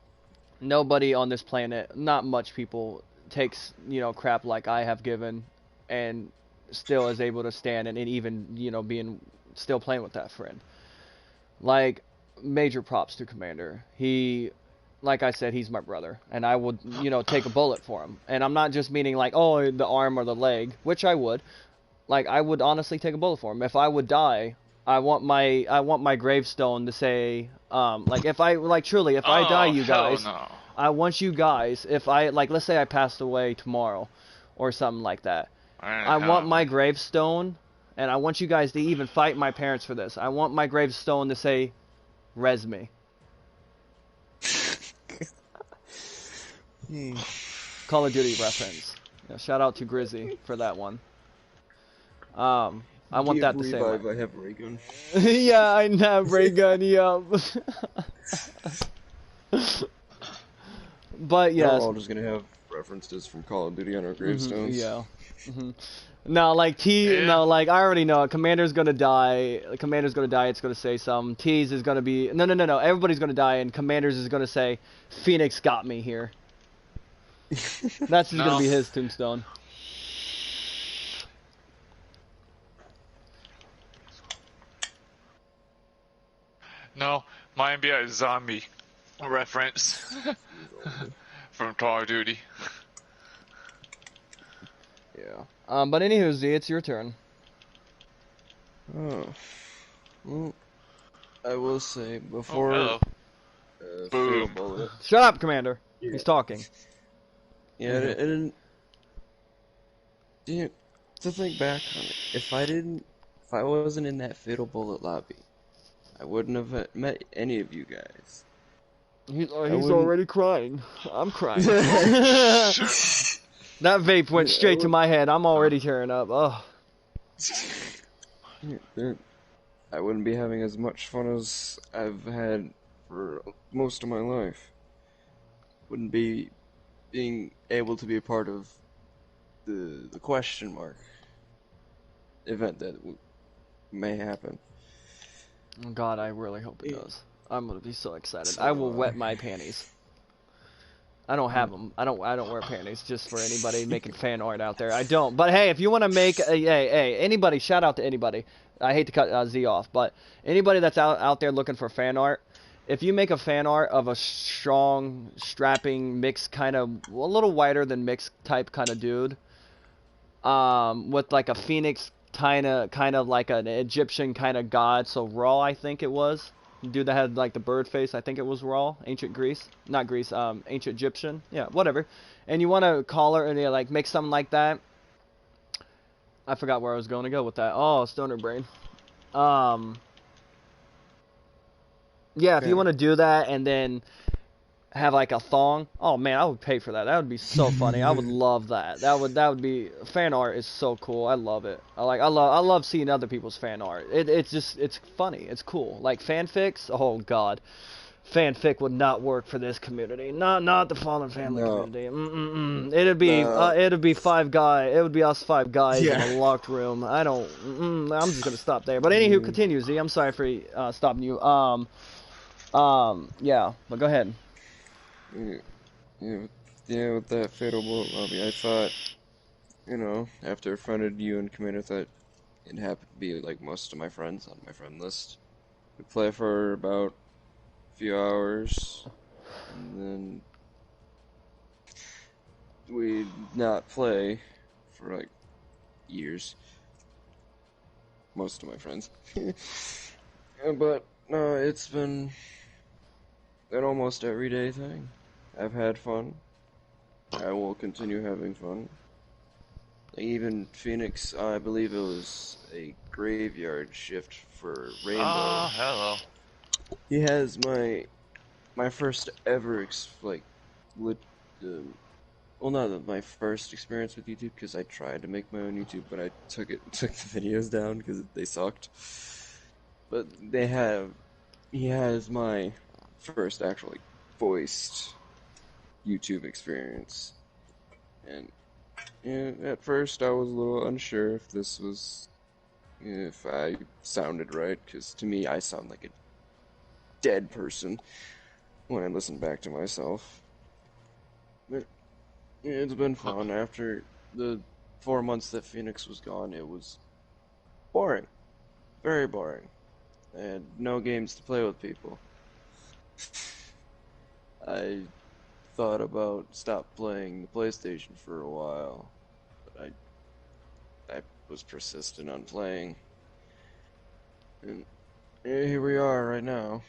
B: Nobody on this planet, not much people, takes crap like I have given, and still is able to stand and even still playing with that friend. Like, major props to Commander. He, like I said, he's my brother, and I would take a bullet for him. And I'm not just meaning like, oh, the arm or the leg, which I would. Like, I would honestly take a bullet for him. If I would die, I want my gravestone to say, like, if I die, you guys,
A: No.
B: I want you guys, if I, like, let's say I passed away tomorrow, or something like that, I want my gravestone, and I want you guys to even fight my parents for this. I want my gravestone to say, res me. Call of Duty reference. Yeah, shout out to Grizzy for that one. I want that to say.
C: Revive, I have ray gun.
B: Yeah, I have ray gun. Yeah. But yes.
C: We're all just gonna have references from Call of Duty on our gravestones.
B: Yeah. No, like no, like I already know. Commander's gonna die. Commander's gonna die. It's gonna say some. T's is gonna be no. Everybody's gonna die, and Commander's is gonna say, "Phoenix got me here." That's just gonna be his tombstone.
A: No, might be a zombie reference from Call of Duty.
B: Yeah. But anywho, Z, it's your turn.
C: Oh. Well, I will say
A: Oh,
C: before
A: hello.
C: Fatal
A: Boom.
C: Bullet.
B: Shut up, Commander.
C: Yeah.
B: He's talking.
C: Yeah,
B: Mhm.
C: I didn't. Didn't to think back on it. If I wasn't in that Fatal Bullet lobby, I wouldn't have met any of you guys.
B: He's
C: I wouldn't.
B: already crying. I'm crying.
C: I
B: That vape went straight to
C: would.
B: my head. I'm already tearing up. Oh.
C: I wouldn't be having as much fun as I've had for most of my life. Wouldn't be being able to be a part of the question mark event that may happen.
B: God, I really hope it
C: Yeah.
B: does. I'm gonna be so excited.
C: So,
B: I will wet my panties. I don't have
C: Mm.
B: them. I don't wear panties. Just for anybody making fan art out there, I don't. But hey, if you want to make hey, anybody, shout out to anybody. I hate to cut Z off, but anybody that's out there looking for fan art, if you make a fan art of a strong, strapping, mixed kind of a little whiter than mixed type kind of dude, with like a phoenix kind of like an Egyptian kind of god, so Ra, I think it was. Dude that had like the bird face, I think it was Ra, ancient Greece, not Greece, ancient Egyptian, yeah, whatever. And you want to call her and like make something like that. I forgot where I was going to go with that. Oh, stoner brain. Um, yeah, if you
C: Okay.
B: want to do that and then have like a thong. Oh man, I would pay for that. That would be so funny. I would love that. That would be fan art is so cool. I love it. I love seeing other people's fan art. It's funny. It's cool. Like fanfics. Oh god. Fanfic would not work for this community. Not the Fallen Family
C: No.
B: community.
C: No.
B: It'd be five guy. It would be us five guys in
C: Yeah.
B: a locked room. I don't. I'm just gonna stop there. But anywho,
C: Mm,
B: continue, Z. I'm sorry for stopping you. Yeah. But go ahead.
C: yeah, yeah, with that Fatal Bullet lobby, I thought, after I friended you and Commander, thought it happened to be like most of my friends on my friend list. We play for about a few hours, and then we not play for like years. Most of my friends. But no, it's been an almost everyday thing. I've had fun. I will continue having fun. Even Phoenix, I believe it was a graveyard shift for Rainbow.
A: Ah, hello.
C: He has my first ever lit, well, not my first experience with YouTube because I tried to make my own YouTube, but I took the videos down because they sucked. But he has my first actually voiced YouTube experience, and at first I was a little unsure if I sounded right, because to me I sound like a dead person when I listen back to myself. But it's been fun. After the 4 months that Phoenix was gone, it was boring. Very boring. I had no games to play with people. I thought about stop playing the PlayStation for a while, but I was persistent on playing. And here we are right now.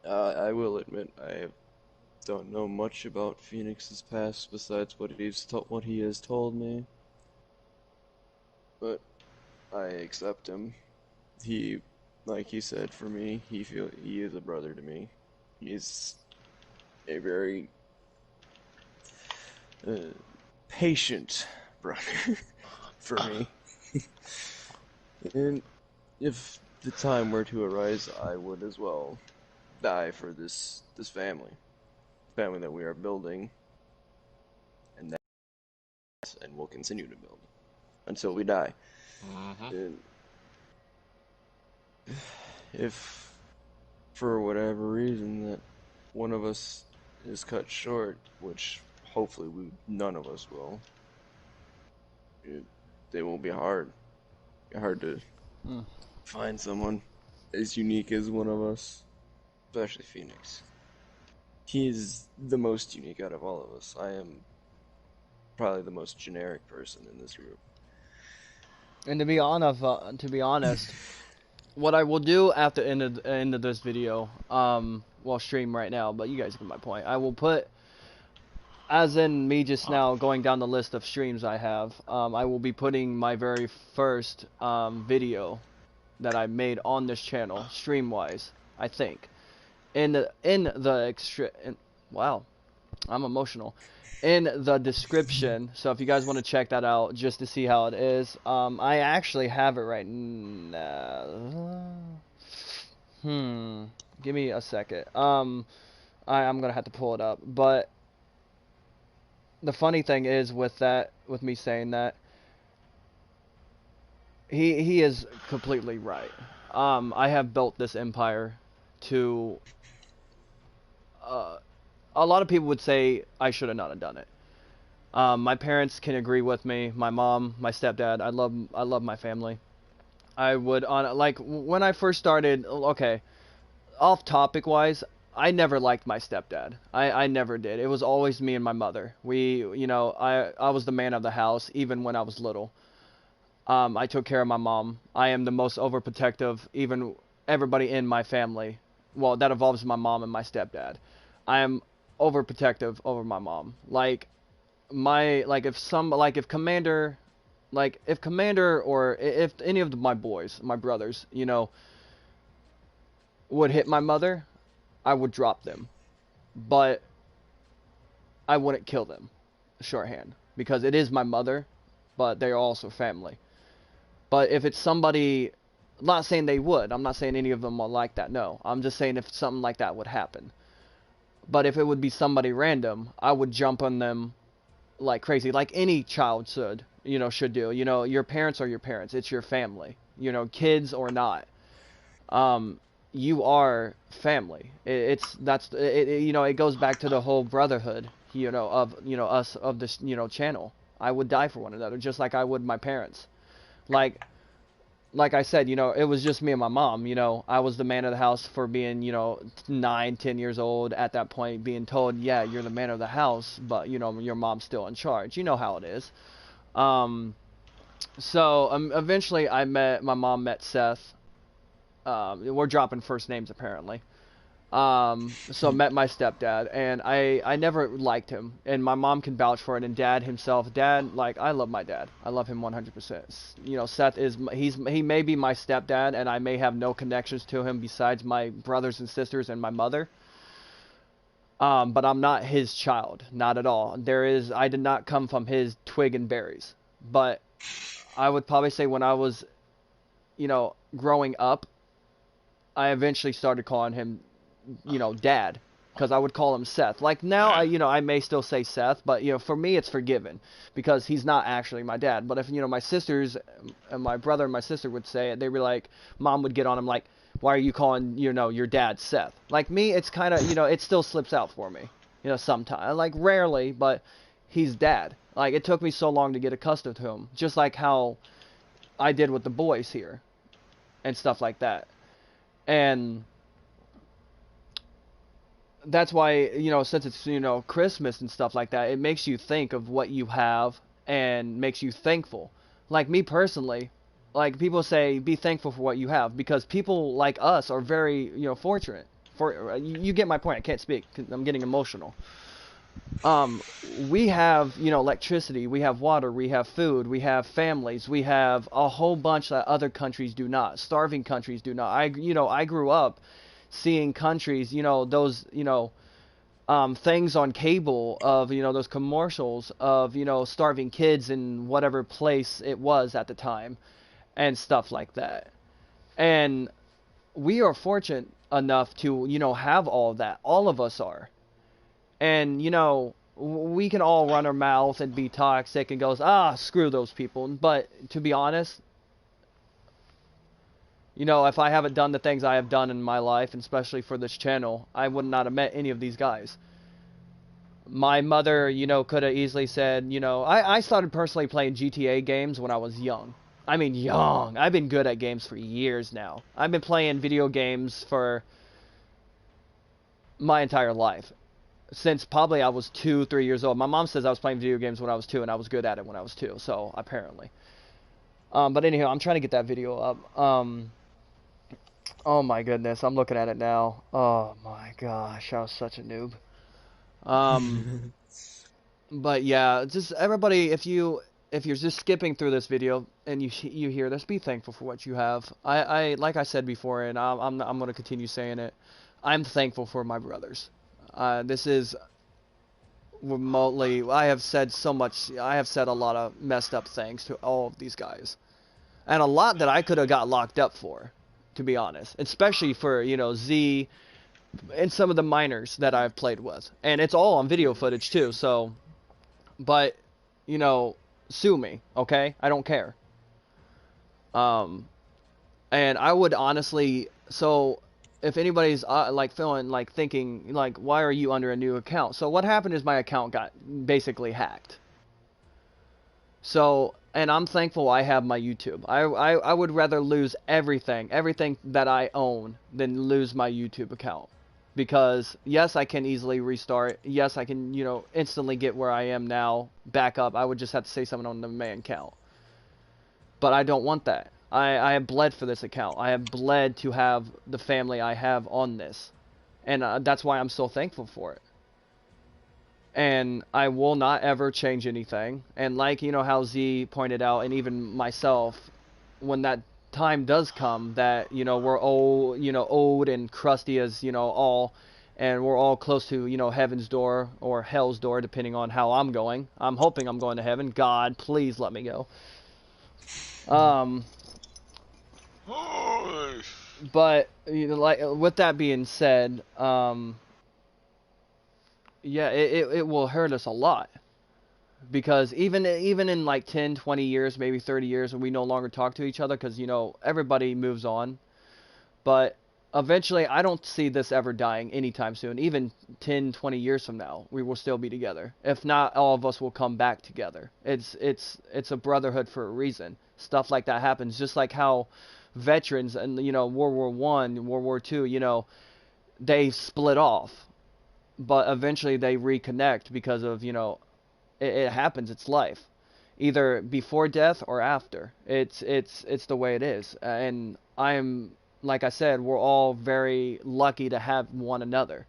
C: I will admit I don't know much about Phoenix's past besides what he has told me, but I accept him. He, like he said, for me, he is a brother to me. He's a very patient brother for me. And if the time were to arise, I would as well die for this family that we are building, and will continue to build until we die.
A: Mm-hmm.
C: And if for whatever reason that one of us is cut short, which hopefully none of us will, they will be hard to
B: Mm.
C: find someone as unique as one of us. especially Phoenix. He's the most unique out of all of us. I am probably the most generic person in this group.
B: And to be honest, what I will do at the end of this video, well, stream right now, but you guys get my point. I will put, as in me just now going down the list of streams I have, I will be putting my very first video that I made on this channel, stream-wise, I think, wow, I'm emotional. In the description, so if you guys want to check that out just to see how it is, I actually have it right now. Give me a second. I'm gonna have to pull it up, but the funny thing is with me saying that, he is completely right. I have built this empire to, a lot of people would say I should have not have done it. My parents can agree with me. My mom, my stepdad. I love my family. I would like when I first started. Okay, off topic wise, I never liked my stepdad. I never did. It was always me and my mother. I was the man of the house even when I was little. I took care of my mom. I am the most overprotective. Even everybody in my family. Well, that involves my mom and my stepdad. I am overprotective over my mom. If Commander or if any of my boys, my brothers, would hit my mother, I would drop them. But I wouldn't kill them, shorthand, because it is my mother, but they are also family. But if it's somebody, I'm not saying they would, I'm not saying any of them are like that, no. I'm just saying if something like that would happen. But if it would be somebody random, I would jump on them like crazy, like any child should do. Your parents are your parents. It's your family. Kids or not. You are family. It goes back to the whole brotherhood, of us, of this, channel. I would die for one another, just like I would my parents. Like I said, it was just me and my mom. I was the man of the house for being, 9, 10 years old at that point, being told, yeah, you're the man of the house, but, your mom's still in charge. You know how it is. Eventually my mom met Seth. We're dropping first names, apparently. So met my stepdad, and I never liked him, and my mom can vouch for it, and dad himself, I love my dad. I love him 100%. Seth he may be my stepdad, and I may have no connections to him besides my brothers and sisters and my mother. But I'm not his child, not at all. I did not come from his twig and berries. But I would probably say when I was, growing up, I eventually started calling him dad, because I would call him Seth. Like now, I may still say Seth, but for me it's forgiven because he's not actually my dad. But if my sisters and my brother and my sister would say it, they'd be like, mom would get on him like, why are you calling your dad Seth? Like me, it's kind of it still slips out for me, sometimes, like rarely, but he's dad. Like it took me so long to get accustomed to him, just like how I did with the boys here and stuff like that. And that's why, since it's, Christmas and stuff like that, it makes you think of what you have and makes you thankful. Like me personally, like people say, be thankful for what you have, because people like us are very, fortunate. You get my point. I can't speak. I'm getting emotional. We have, electricity, we have water, we have food, we have families, we have a whole bunch that other countries do not. Starving countries do not. I grew up seeing countries, those, things on cable of, those commercials of, starving kids in whatever place it was at the time and stuff like that. And we are fortunate enough to, have all of that. All of us are. And, we can all run our mouth and be toxic and go, screw those people. But to be honest, if I haven't done the things I have done in my life, and especially for this channel, I would not have met any of these guys. My mother, could have easily said, I started personally playing GTA games when I was young. I mean, young. I've been good at games for years now. I've been playing video games for my entire life. Since probably I was 2, 3 years old. My mom says I was playing video games when I was 2, and I was good at it when I was 2. So apparently. But anyhow, I'm trying to get that video up. Oh my goodness, I'm looking at it now. Oh my gosh, I was such a noob. But yeah, just everybody, if you're just skipping through this video and you hear this, be thankful for what you have. I like I said before, and I'm gonna continue saying it. I'm thankful for my brothers. This is remotely. I have said so much. I have said a lot of messed up things to all of these guys, and a lot that I could have got locked up for, to be honest. Especially for Z and some of the minors that I've played with, and it's all on video footage too. So, but sue me, okay? I don't care. And I would honestly, so if anybody's like feeling like thinking like, why are you under a new account? So what happened is my account got basically hacked. So, and I'm thankful I have my YouTube. I would rather lose everything that I own than lose my YouTube account. Because yes, I can easily restart. Yes, I can, instantly get where I am now back up. I would just have to say something on the main account. But I don't want that. I have bled for this account. I have bled to have the family I have on this. And that's why I'm so thankful for it. And I will not ever change anything. And like, how Z pointed out, and even myself, when that time does come that, we're old and crusty as, all, and we're all close to, heaven's door or hell's door, depending on how I'm going. I'm hoping I'm going to heaven. God, please let me go. But like with that being said, yeah, it will hurt us a lot, because even in like 10, 20 years, maybe 30 years, when we no longer talk to each other, because everybody moves on, but eventually I don't see this ever dying anytime soon. Even 10, 20 years from now, we will still be together. If not, all of us will come back together. It's a brotherhood for a reason. Stuff like that happens, just like how veterans and World War One, World War Two, they split off, but eventually they reconnect because of it happens. It's life, either before death or after. It's the way it is, and I'm like I said, we're all very lucky to have one another.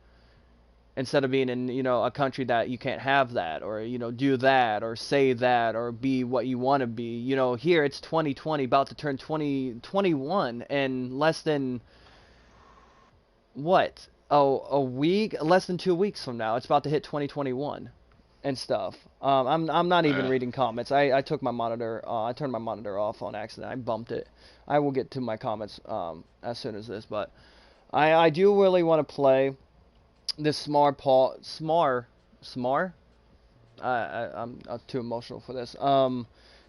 B: Instead of being in a country that you can't have that, or do that, or say that, or be what you want to be. Here it's 2020, about to turn 2021, and less than what, a week, less than 2 weeks from now, it's about to hit 2021 and stuff. I'm not even reading comments. I took my monitor, I turned my monitor off on accident. I bumped it. I will get to my comments as soon as this, but I do really want to play this Smar. I'm too emotional for this.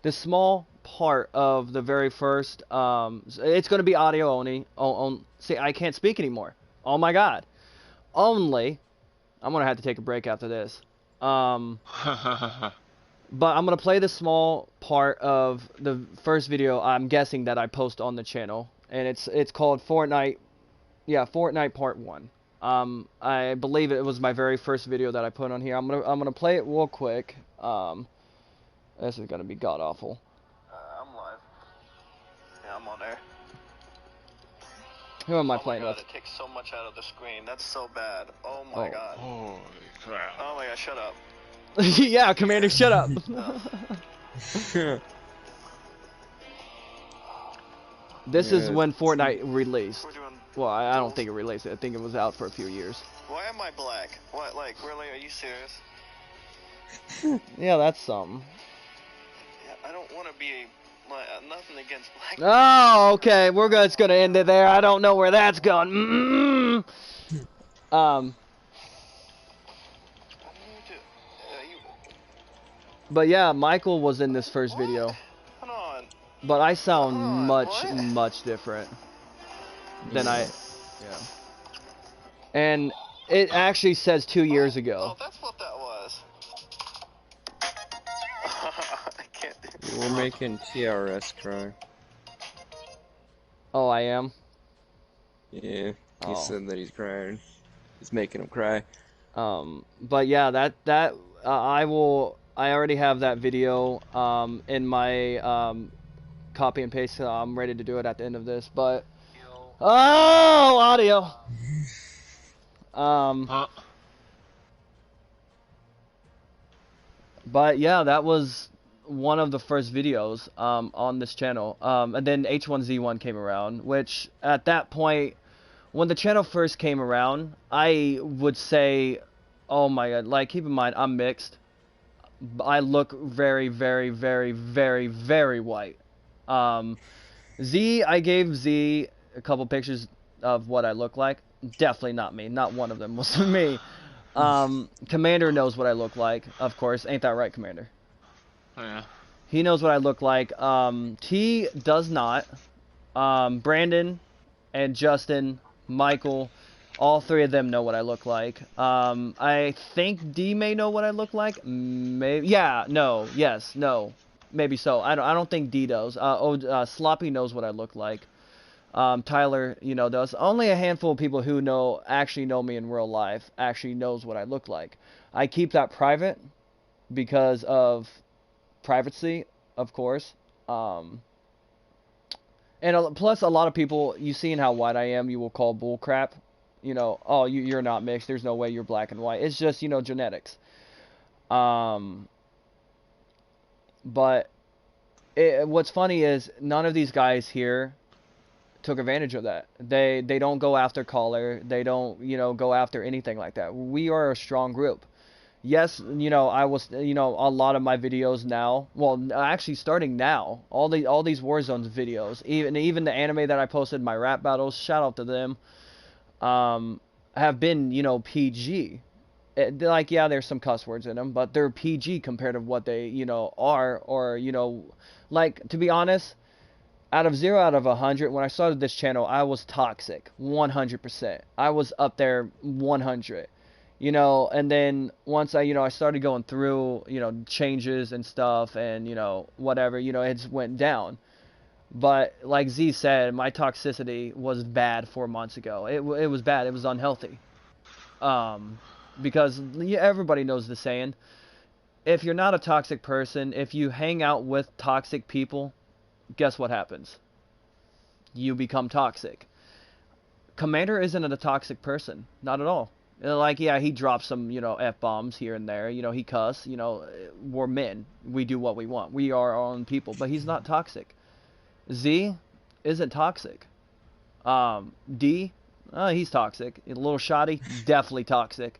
B: This small part of the very first. It's going to be audio only. See, I can't speak anymore. Oh my God. Only. I'm gonna have to take a break after this. But I'm gonna play the small part of the first video, I'm guessing, that I post on the channel, and it's called Fortnite. Yeah, Fortnite Part 1. I believe it was my very first video that I put on here. I'm gonna play it real quick. This is gonna be god awful.
D: I'm live. Yeah, I'm on there.
B: Who am I playing with?
D: It takes so much out of the screen. That's so bad. Oh my god.
A: Holy crap.
D: Oh my god, shut up.
B: Yeah, Commander, shut up. This is when Fortnite released. Well, I don't think it released. I think it was out for a few years.
D: Why am I black? What, like, really? Are you serious?
B: Yeah, that's something.
D: Yeah, I don't want to be, like, nothing against black.
B: Oh, okay. We're just gonna end it there. I don't know where that's going. But yeah, Michael was in this first video.
D: Hold on.
B: But I sound much different than I. Yeah. And it actually says 2 years ago.
D: Oh, that's what that was. I can't do it.
C: We're making TRS cry.
B: Oh, I am?
C: Yeah, he said that he's crying. is making him cry.
B: But yeah, I already have that video in my copy and paste. So I'm ready to do it at the end of this. But oh, audio.
A: Huh?
B: But yeah, that was one of the first videos on this channel. And then H1Z1 came around, which at that point, when the channel first came around, I would say, oh my god, like keep in mind, I'm mixed. I look very, very, very, very, very white. I gave Z a couple pictures of what I look like. Definitely not me. Not one of them was me. Commander knows what I look like, of course. Ain't that right, Commander?
A: Yeah.
B: He knows what I look like. T does not. Brandon and Justin, Michael, all three of them know what I look like. I think D may know what I look like. Maybe. Yeah. No. Yes. No. Maybe so. I don't think D does. Sloppy knows what I look like. Tyler, does. Only a handful of people who actually know me in real life actually knows what I look like. I keep that private because of privacy, of course. And plus, a lot of people, you seeing how white I am, you will call bull crap. Oh, you're not mixed. There's no way you're black and white. It's just, genetics. But what's funny is none of these guys here took advantage of that. They don't go after color. They don't, go after anything like that. We are a strong group. Yes, I was, a lot of my videos now, well, actually starting now, all these Warzone videos, even the anime that I posted, my rap battles, shout out to them, have been, PG. Like, yeah, there's some cuss words in them, but they're PG compared to what they, are, or, like, to be honest, out of 100, when I started this channel, I was toxic, 100%. I was up there 100. And then once I started going through, changes and stuff and, whatever, it just went down. But like Z said, my toxicity was bad 4 months ago. It was bad. It was unhealthy. Because everybody knows the saying, if you're not a toxic person, if you hang out with toxic people, guess what happens? You become toxic. Commander isn't a toxic person. Not at all. Like, yeah, he drops some, F-bombs here and there. He cuss. We're men. We do what we want. We are our own people. But he's not toxic. Z isn't toxic. D, he's toxic. A little shoddy, definitely toxic.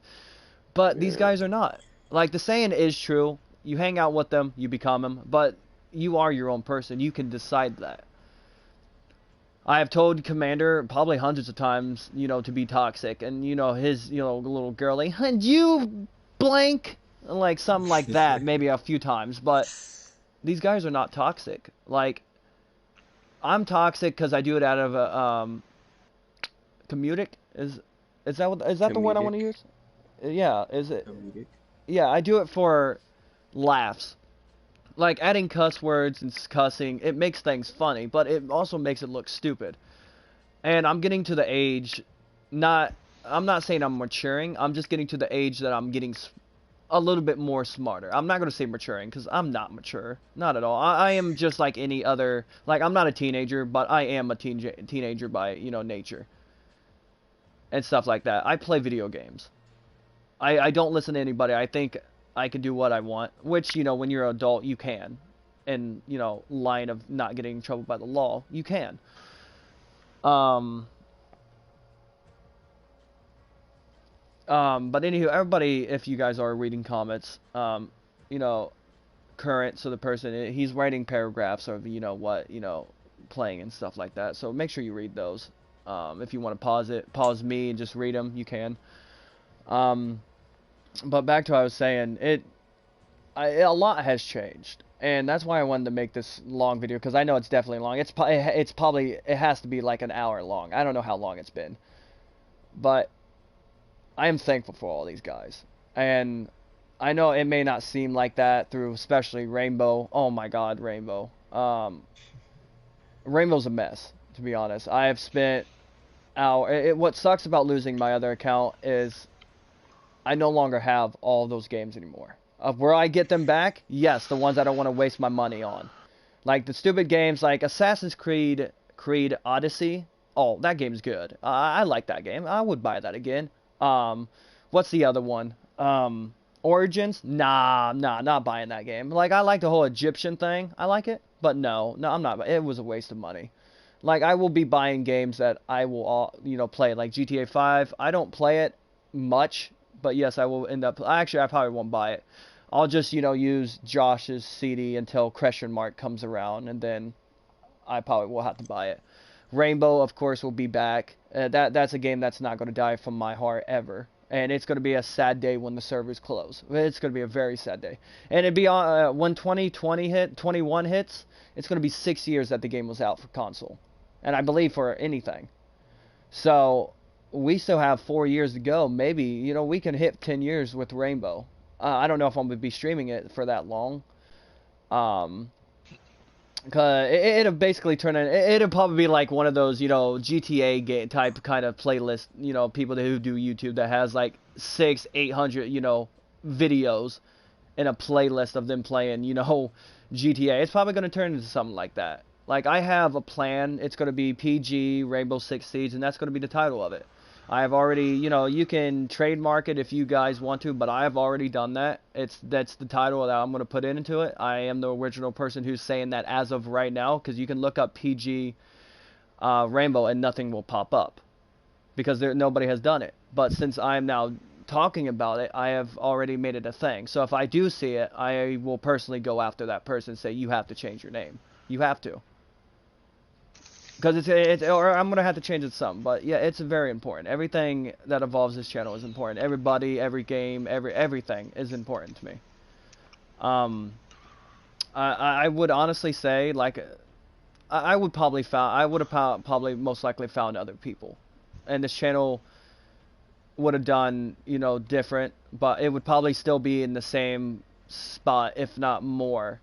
B: But these guys are not. Like, the saying is true. You hang out with them, you become them. But you are your own person. You can decide that. I have told Commander probably hundreds of times, to be toxic. And, his, little girly, you blank, like something like that, maybe a few times. But these guys are not toxic. Like, I'm toxic because I do it out of a, comedic? Is that the word I want to use? Yeah, is it?
C: Comedic.
B: Yeah, I do it for laughs. Like, adding cuss words and cussing, it makes things funny, but it also makes it look stupid. And I'm getting to the age, I'm not saying I'm maturing, I'm just getting to the age that I'm getting a little bit more smarter. I'm not going to say maturing, because I'm not mature. Not at all. I am just like any other, like, I'm not a teenager, but I am a teenager by, nature. And stuff like that. I play video games. I don't listen to anybody. I think I can do what I want, which, when you're an adult, you can. And, line of not getting in trouble by the law, you can. But anywho, everybody, if you guys are reading comments, current, so the person, he's writing paragraphs of, playing and stuff like that. So make sure you read those. If you want to pause me and just read them, you can. But back to what I was saying, a lot has changed, and that's why I wanted to make this long video, because I know it's definitely long. It has to be like an hour long. I don't know how long it's been, but I am thankful for all these guys, and I know it may not seem like that through, especially Rainbow. Oh my God, Rainbow. Rainbow's a mess, to be honest. I have spent What sucks about losing my other account is I no longer have all those games anymore. Of where I get them back, yes, the ones I don't want to waste my money on. Like the stupid games like Assassin's Creed Odyssey. Oh, that game's good. I like that game. I would buy that again. What's the other one? Origins? Nah, not buying that game. Like, I like the whole Egyptian thing. I like it. But no, I'm not. It was a waste of money. Like, I will be buying games that I will, play. Like GTA 5. I don't play it much. But yes, I will end up... Actually, I probably won't buy it. I'll just, use Josh's CD until Question Mark comes around. And then I probably will have to buy it. Rainbow, of course, will be back. That's a game that's not going to die from my heart ever. And it's going to be a sad day when the servers close. It's going to be a very sad day. And it'd be when 21 hits, it's going to be 6 years that the game was out for console. And I believe for anything. So we still have 4 years to go. Maybe, we can hit 10 years with Rainbow. I don't know if I'm going to be streaming it for that long. Cause it'll basically turn in. It'll probably be like one of those, GTA game type kind of playlist. People who do YouTube that has like 800, videos in a playlist of them playing, GTA. It's probably gonna turn into something like that. Like I have a plan. It's gonna be PG Rainbow Six Siege, and that's gonna be the title of it. I have already, you can trademark it if you guys want to, but I have already done that. That's the title that I'm going to put into it. I am the original person who's saying that as of right now, because you can look up PG Rainbow and nothing will pop up because nobody has done it. But since I'm now talking about it, I have already made it a thing. So if I do see it, I will personally go after that person and say, you have to change your name. You have to. Because or I'm going to have to change it some. But yeah, it's very important. Everything that involves this channel is important. Everybody, every game, everything is important to me. I would honestly say, like, I would have probably most likely found other people. And this channel would have done, different. But it would probably still be in the same spot, if not more,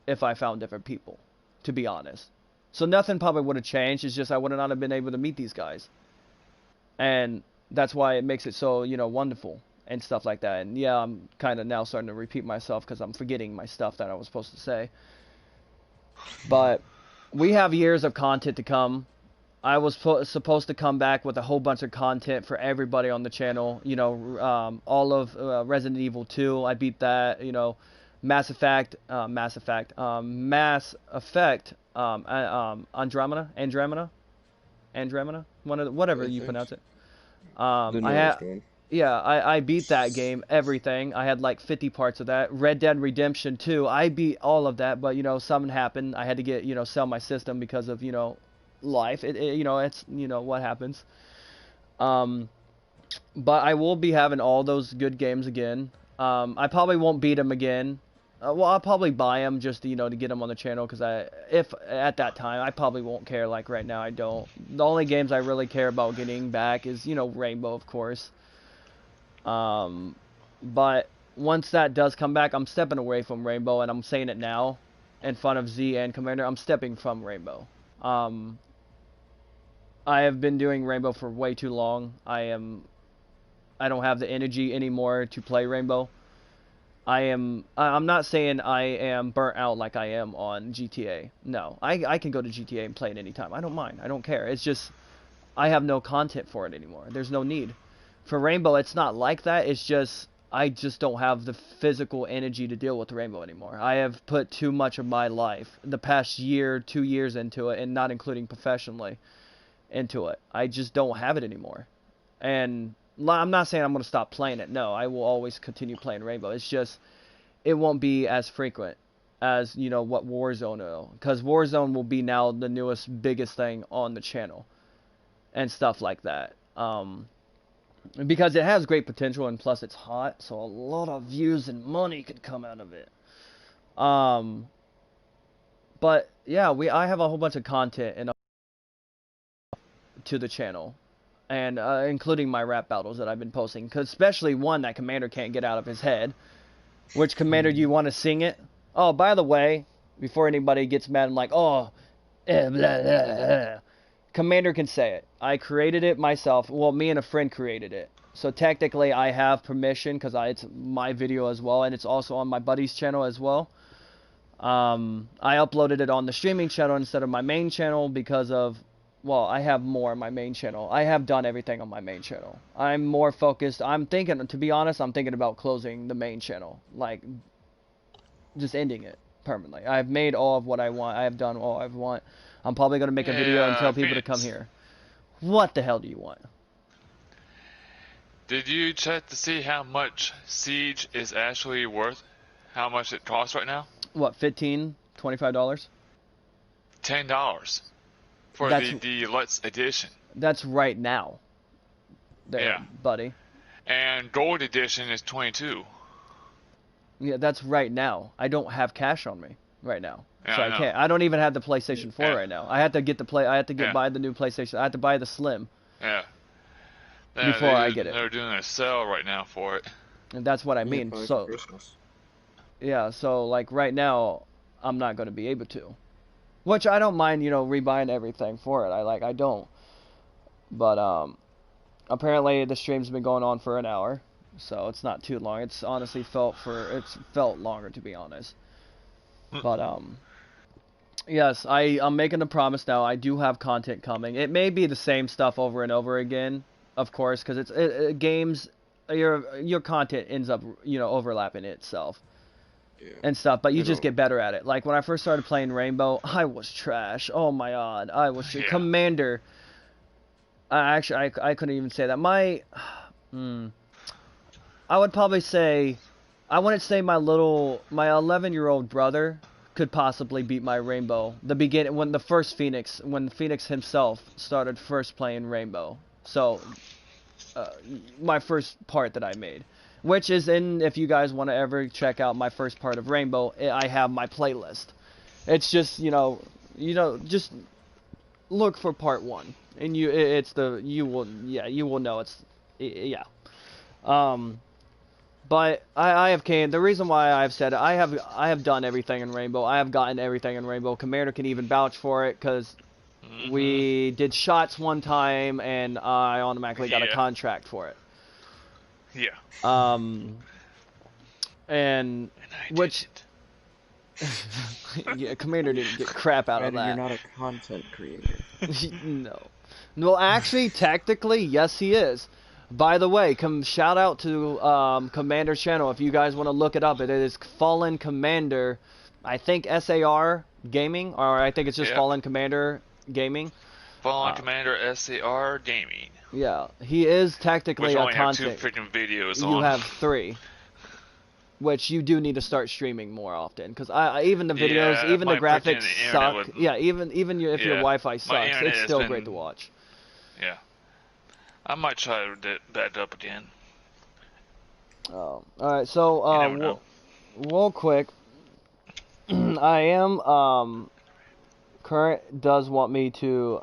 B: if I found different people, to be honest. So nothing probably would have changed. It's just I would not have been able to meet these guys. And that's why it makes it so, wonderful and stuff like that. And yeah, I'm kind of now starting to repeat myself because I'm forgetting my stuff that I was supposed to say. But we have years of content to come. I was supposed to come back with a whole bunch of content for everybody on the channel. All of Resident Evil 2, I beat that. Mass Effect, Andromeda, whatever you pronounce it. I beat that game, everything. I had like 50 parts of that. Red Dead Redemption 2, I beat all of that, but something happened. I had to get sell my system because of life. It's what happens. But I will be having all those good games again. I probably won't beat them again. Well, I'll probably buy them just to, to get them on the channel, because if at that time, I probably won't care. Like right now, I don't. The only games I really care about getting back is, Rainbow, of course. But once that does come back, I'm stepping away from Rainbow, and I'm saying it now in front of Z and Commander. I'm stepping from Rainbow. I have been doing Rainbow for way too long. I don't have the energy anymore to play Rainbow. I'm not saying I am burnt out like I am on GTA. No, I can go to GTA and play it anytime. I don't mind. I don't care. It's just I have no content for it anymore. There's no need. For Rainbow, it's not like that. It's just I just don't have the physical energy to deal with Rainbow anymore. I have put too much of my life, the past year, 2 years into it, and not including professionally, into it. I just don't have it anymore. And I'm not saying I'm going to stop playing it. No, I will always continue playing Rainbow. It's just, it won't be as frequent as, what Warzone will. Because Warzone will be now the newest, biggest thing on the channel. And stuff like that. Because it has great potential, and plus it's hot. So a lot of views and money could come out of it. But, yeah, I have a whole bunch of content to the channel. And including my rap battles that I've been posting. Cause especially one that Commander can't get out of his head. Which Commander do you want to sing it? Oh, by the way, before anybody gets mad and like, oh, blah, blah, blah. Commander can say it. I created it myself. Well, me and a friend created it. So technically, I have permission because it's my video as well, and it's also on my buddy's channel as well. I uploaded it on the streaming channel instead of my main channel because of, well, I have more on my main channel. I have done everything on my main channel. I'm more focused. I'm thinking, to be honest, I'm thinking about closing the main channel. Like, just ending it permanently. I've made all of what I want. I have done all I want. I'm probably going to make a video and tell people to come here. What the hell do you want?
A: Did you check to see how much Siege is actually worth? How much it costs right now?
B: What, $15, $25?
A: $10 for
B: That's-
A: the Deluxe Edition.
B: That's right now. There,
A: Yeah.
B: buddy.
A: And Gold Edition is $22.
B: Yeah, that's right now. I don't have cash on me right now.
A: Yeah,
B: So
A: I
B: I
A: know.
B: can't. I don't even have the PlayStation 4
A: Yeah.
B: right now. I have to get
A: Yeah.
B: buy the new PlayStation. I have to buy the Slim.
A: Yeah.
B: Before I get it.
A: They're doing a sale right now for it.
B: And that's what I
C: Yeah,
B: mean.
C: probably
B: So
C: for Christmas.
B: yeah, so like right now I'm not going to be able to. Which I don't mind, rebuying everything for it. I don't. But apparently the stream's been going on for an hour, so it's not too long. It's honestly felt longer, to be honest. But yes, I'm making a promise now. I do have content coming. It may be the same stuff over and over again, of course, because games, your content ends up overlapping itself
C: Yeah.
B: and stuff. But you
C: I
B: just
C: know.
B: get better at it. Like when I first started playing Rainbow, I was trash. Oh my god, I was
A: Yeah.
B: Commander. I couldn't even say that. I would probably say, I wouldn't say my 11-year-old brother could possibly beat my Rainbow. When Phoenix himself started first playing Rainbow. So, my first part that I made, which is if you guys want to ever check out my first part of Rainbow, I have my playlist. It's just, just look for part 1. And you will know yeah. But I have came. The reason why I've said it, I have done everything in Rainbow. I have gotten everything in Rainbow. Commander can even vouch for it because we did shots one time and I automatically got a
A: Yeah.
B: contract for it.
A: Yeah.
B: And
A: And I
B: which
A: didn't.
B: yeah, Commander didn't get crap out of
C: Brandon,
B: that.
C: you're not a content creator.
B: No. Well, actually, technically, yes, he is. By the way, shout out to Commander's channel if you guys want to look it up. It is Fallen Commander, I think SAR Gaming, or I think it's just
A: Yeah.
B: Fallen Commander Gaming.
A: Fallen Commander SAR Gaming.
B: Yeah, he is technically
A: Which
B: a
A: only have two
B: content.
A: freaking videos
B: You
A: on.
B: have 3. Which you do need to start streaming more often, because even the videos,
A: Yeah,
B: even the
A: my
B: graphics
A: freaking
B: suck.
A: internet would-
B: Yeah, even if your
A: Yeah,
B: Wi-Fi
A: my
B: sucks,
A: internet
B: it's
A: has
B: still
A: been-
B: great to watch.
A: Yeah. I might try to get back up again.
B: All right, so
A: You never know.
B: real quick, I am Current does want me to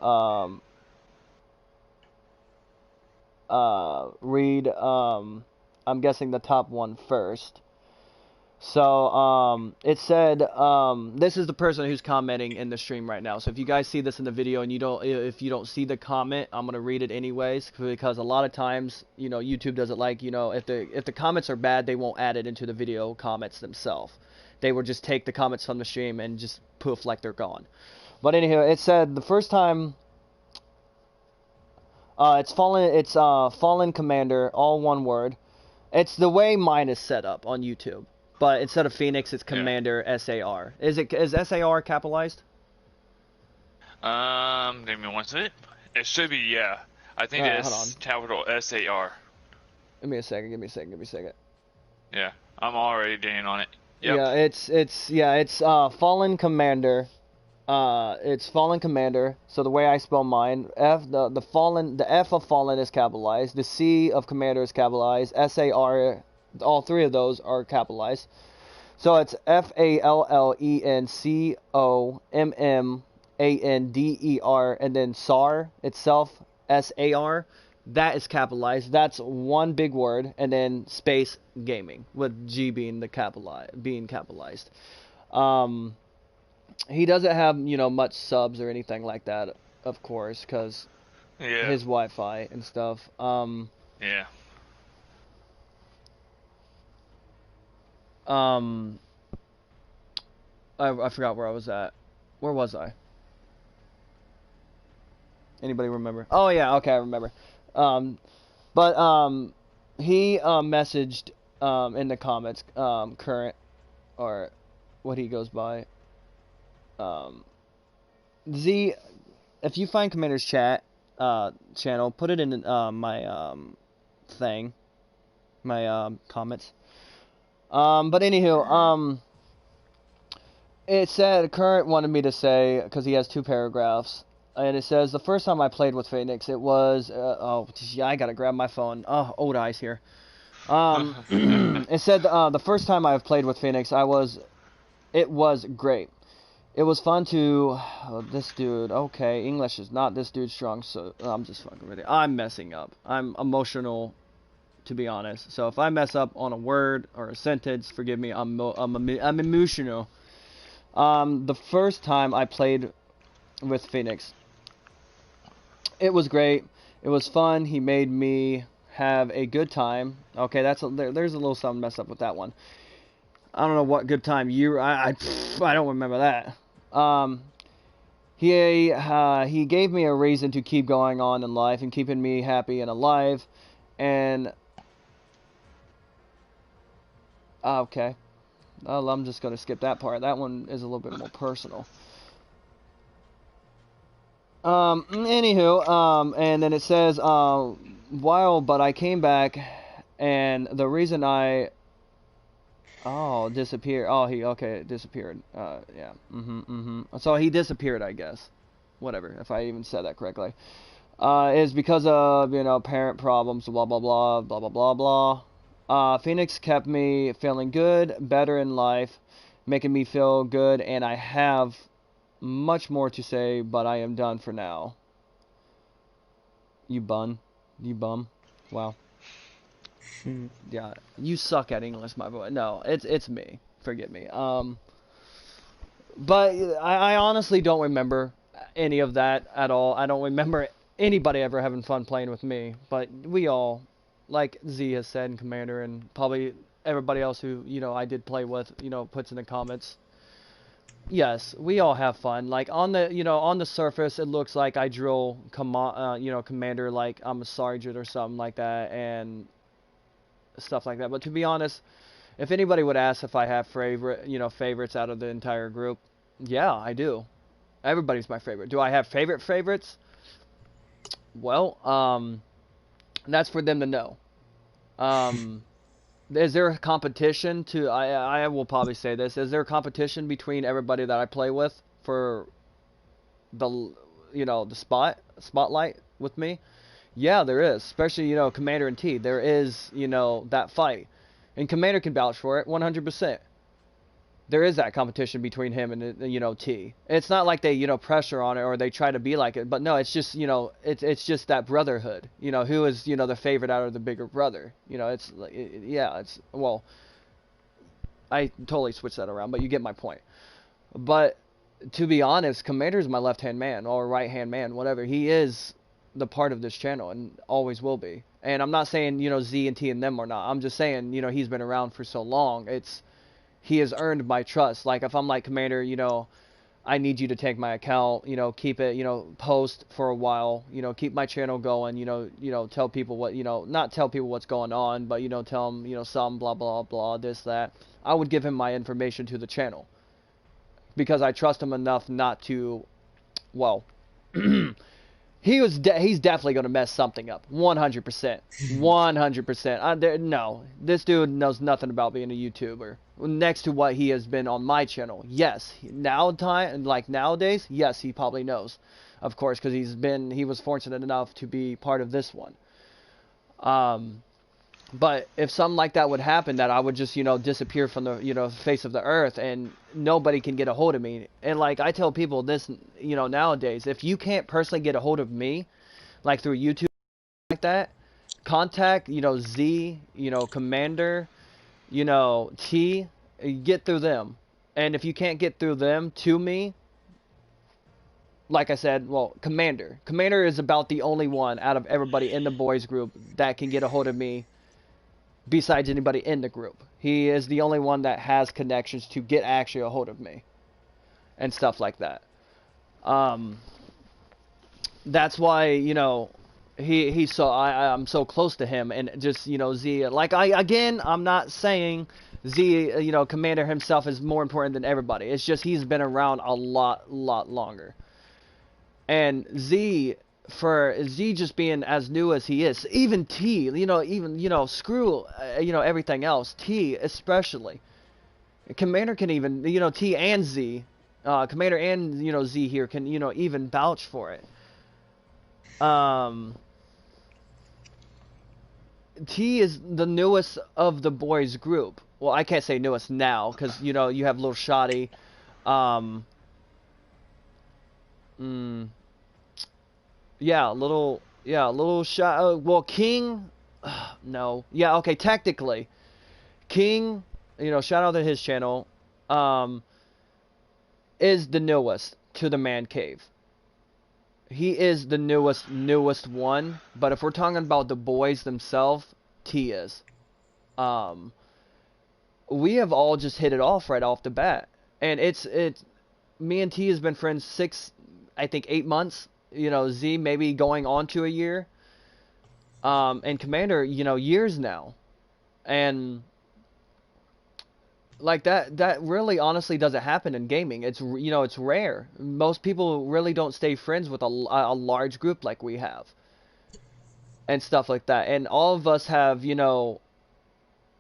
B: read I'm guessing the top one first. So it said this is the person who's commenting in the stream right now. So if you guys see this in the video and if you don't see the comment, I'm gonna read it anyways, because a lot of times YouTube doesn't like if the comments are bad, they won't add it into the video comments themselves. They will just take the comments from the stream and just poof, like they're gone. But anyhow, it said the first time it's Fallen Commander, all one word. It's the way mine is set up on YouTube. But instead of Phoenix, it's Commander SAR. Is SAR capitalized?
A: Give me one second. It should be, yeah. I think
B: Alright,
A: it's
B: hold on.
A: capital SAR.
B: Give me a second.
A: Yeah, I'm already getting on it. Yep.
B: Yeah, it's Fallen Commander. It's Fallen Commander. So the way I spell mine, the F of Fallen is capitalized. The C of Commander is capitalized. SAR, all 3 of those are capitalized. So it's FALLENCOMMANDER, and then SAR itself, SAR. That is capitalized. That's one big word, and then space gaming, with G being capitalized. He doesn't have much subs or anything like that. of course, because
A: Yeah.
B: his Wi-Fi and stuff.
A: Yeah.
B: Um, I forgot where I was at. Where was I? Anybody remember? Oh yeah, okay, I remember. Um, but he messaged in the comments current or what he goes by. Um, Z, if you find Commander's chat channel, put it in my thing, my comments. But anywho, it said current wanted me to say because he has two paragraphs, and it says the first time I played with Phoenix, it was oh yeah, I gotta grab my phone. Oh, old eyes here. It said the first time I've played with Phoenix, it was great. It was fun to this dude. Okay, English is not this dude strong, so I'm just fucking with it. I'm messing up. I'm emotional, to be honest. So if I mess up on a word or a sentence, forgive me. I'm emotional. The first time I played with Phoenix, it was great. It was fun. He made me have a good time. Okay, there's a little something messed up with that one. I don't know what good time I don't remember that. He gave me a reason to keep going on in life and keeping me happy and alive, and okay. Well, I'm just gonna skip that part. That one is a little bit more personal. Anywho, and then it says, while, but I came back, and the reason disappeared. Oh, okay, disappeared. Yeah. So he disappeared, I guess. Whatever, if I even said that correctly. Is because of, parent problems, blah, blah, blah, blah, blah, blah, blah. Phoenix kept me feeling good, better in life, making me feel good, and I have much more to say, but I am done for now. You bum. Wow. Yeah, you suck at English, my boy. No, it's me. Forgive me. But I honestly don't remember any of that at all. I don't remember anybody ever having fun playing with me. But we all, like Z has said, and Commander, and probably everybody else who I did play with, puts in the comments. Yes, we all have fun. Like on the surface, it looks like I drill Commander like I'm a sergeant or something like that, and stuff like that. But to be honest, if anybody would ask if I have favorites out of the entire group, yeah, I do. Everybody's my favorite. Do I have favorites? Well, that's for them to know. Is there a competition I will probably say this. Is there a competition between everybody that I play with for the the spotlight with me? Yeah, there is. Especially, Commander and T. There is, that fight. And Commander can vouch for it 100%. There is that competition between him and, T. It's not like they, pressure on it or they try to be like it. But no, it's just, it's just that brotherhood. Who is, the favorite out of the bigger brother. It's, well, I totally switched that around, but you get my point. But to be honest, Commander's my left-hand man or right-hand man, whatever. He is the part of this channel and always will be. And I'm not saying, Z and T and them are not. I'm just saying, he's been around for so long. He has earned my trust. Like if I'm like, Commander, I need you to take my account, keep it, post for a while, keep my channel going, tell people what, not tell people what's going on, but, tell them, some blah, blah, blah, this, that. I would give him my information to the channel because I trust him enough not to, well, he's definitely going to mess something up. 100%. 100%. No, this dude knows nothing about being a YouTuber. Next to what he has been on my channel. Yes. Nowadays, yes, he probably knows. Of course, because he was fortunate enough to be part of this one. But if something like that would happen, that I would just, disappear from the, face of the earth and nobody can get a hold of me. And like I tell people this, nowadays, if you can't personally get a hold of me, like through YouTube like that, contact, Z, Commander, T, get through them. And if you can't get through them to me, like I said, well, Commander. Commander is about the only one out of everybody in the boys group that can get a hold of me besides anybody in the group. He is the only one that has connections to get actually a hold of me and stuff like that. That's why, you know, he's so I'm so close to him, and just, you know, Z, like, I'm not saying Z, you know, Commander himself is more important than everybody. It's just he's been around a lot longer. And Z, for Z just being as new as he is, even T, you know, even, you know, screw, you know, everything else, T especially. Commander can even, you know, T and Z, Commander and, you know, Z here can, you know, even vouch for it. T is the newest of the boys group. Well, I can't say newest now, because, you know, you have Little Shotty. Yeah, little shot. Well, King, no. Yeah, okay, technically, King, you know, shout out to his channel, is the newest to the man cave. He is the newest one, but if we're talking about the boys themselves, T is. We have all just hit it off right off the bat, and it's me and T has been friends 8 months. You know, Z maybe going on to a year. And Commander, you know, years now, and like that really honestly doesn't happen in gaming. It's, you know, it's rare. Most people really don't stay friends with a large group like we have and stuff like that. And all of us have, you know,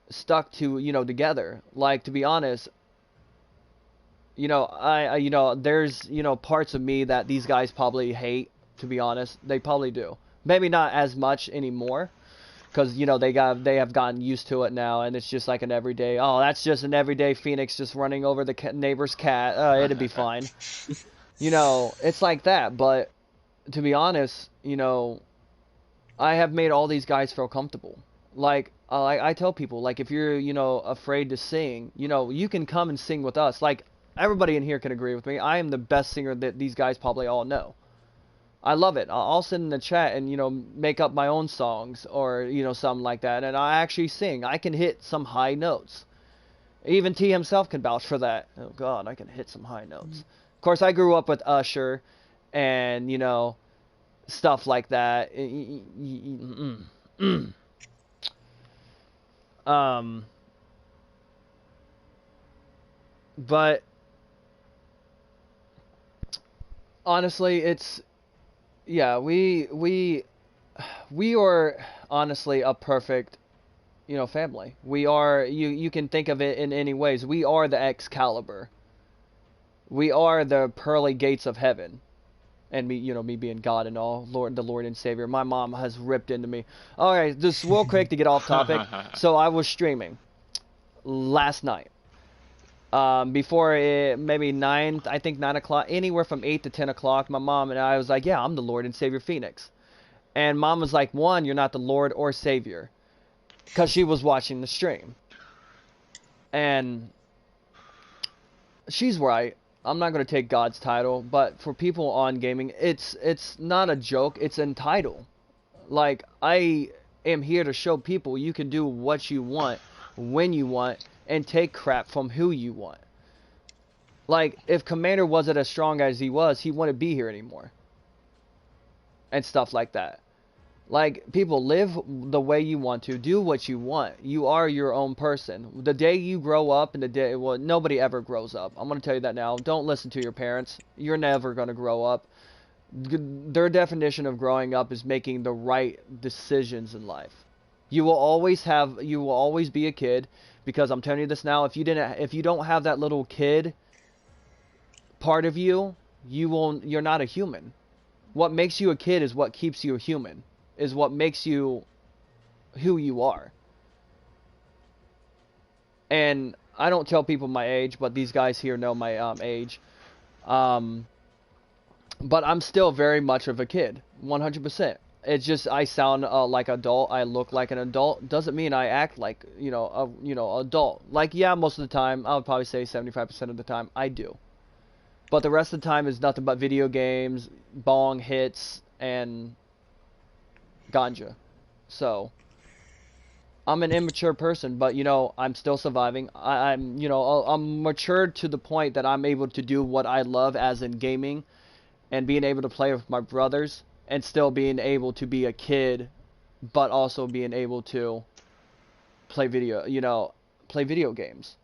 B: stuck to, you know, together. Like, to be honest, you know, I you know, there's, you know, parts of me that these guys probably hate, to be honest. They probably do. Maybe not as much anymore, because, you know, they have gotten used to it now, and it's just like an everyday, oh, that's just an everyday Phoenix just running over the neighbor's cat. It'd be fine. You know, it's like that. But to be honest, you know, I have made all these guys feel comfortable. Like, I tell people, like, if you're, you know, afraid to sing, you know, you can come and sing with us. Like, everybody in here can agree with me. I am the best singer that these guys probably all know. I love it. I'll sit in the chat and, you know, make up my own songs or, you know, something like that. And I actually sing. I can hit some high notes. Even T himself can vouch for that. Oh, God, I can hit some high notes. Of course, I grew up with Usher and, you know, stuff like that. But honestly, it's, yeah, we are honestly a perfect, you know, family. We are, you can think of it in any ways. We are the Excalibur. We are the pearly gates of heaven. And me, you know, me being God and all, the Lord and Savior. My mom has ripped into me. All right, just real quick to get off topic. So I was streaming last night. Before maybe 9 o'clock, anywhere from 8 to 10 o'clock, my mom and I was like, yeah, I'm the Lord and Savior Phoenix. And mom was like, one, you're not the Lord or Savior. Because she was watching the stream. And she's right. I'm not going to take God's title, but for people on gaming, it's not a joke, it's entitled. Like, I am here to show people you can do what you want, when you want, and take crap from who you want. Like, if Commander wasn't as strong as he was, he wouldn't be here anymore. And stuff like that. Like, people, live the way you want to. Do what you want. You are your own person. The day you grow up and the day... Well, nobody ever grows up. I'm going to tell you that now. Don't listen to your parents. You're never going to grow up. Their definition of growing up is making the right decisions in life. You will always be a kid, because I'm telling you this now, if you don't have that little kid part of you, you're not a human. What makes you a kid is what keeps you a human, is what makes you who you are. And I don't tell people my age, but these guys here know my age. But I'm still very much of a kid, 100%. It's just I sound like adult. I look like an adult. Doesn't mean I act like, adult. Like, yeah, most of the time, I would probably say 75% of the time, I do. But the rest of the time is nothing but video games, bong hits, and ganja. So I'm an immature person, but you know, I'm still surviving. I'm, you know, I'm matured to the point that I'm able to do what I love, as in gaming, and being able to play with my brothers, and still being able to be a kid, but also being able to play play video games.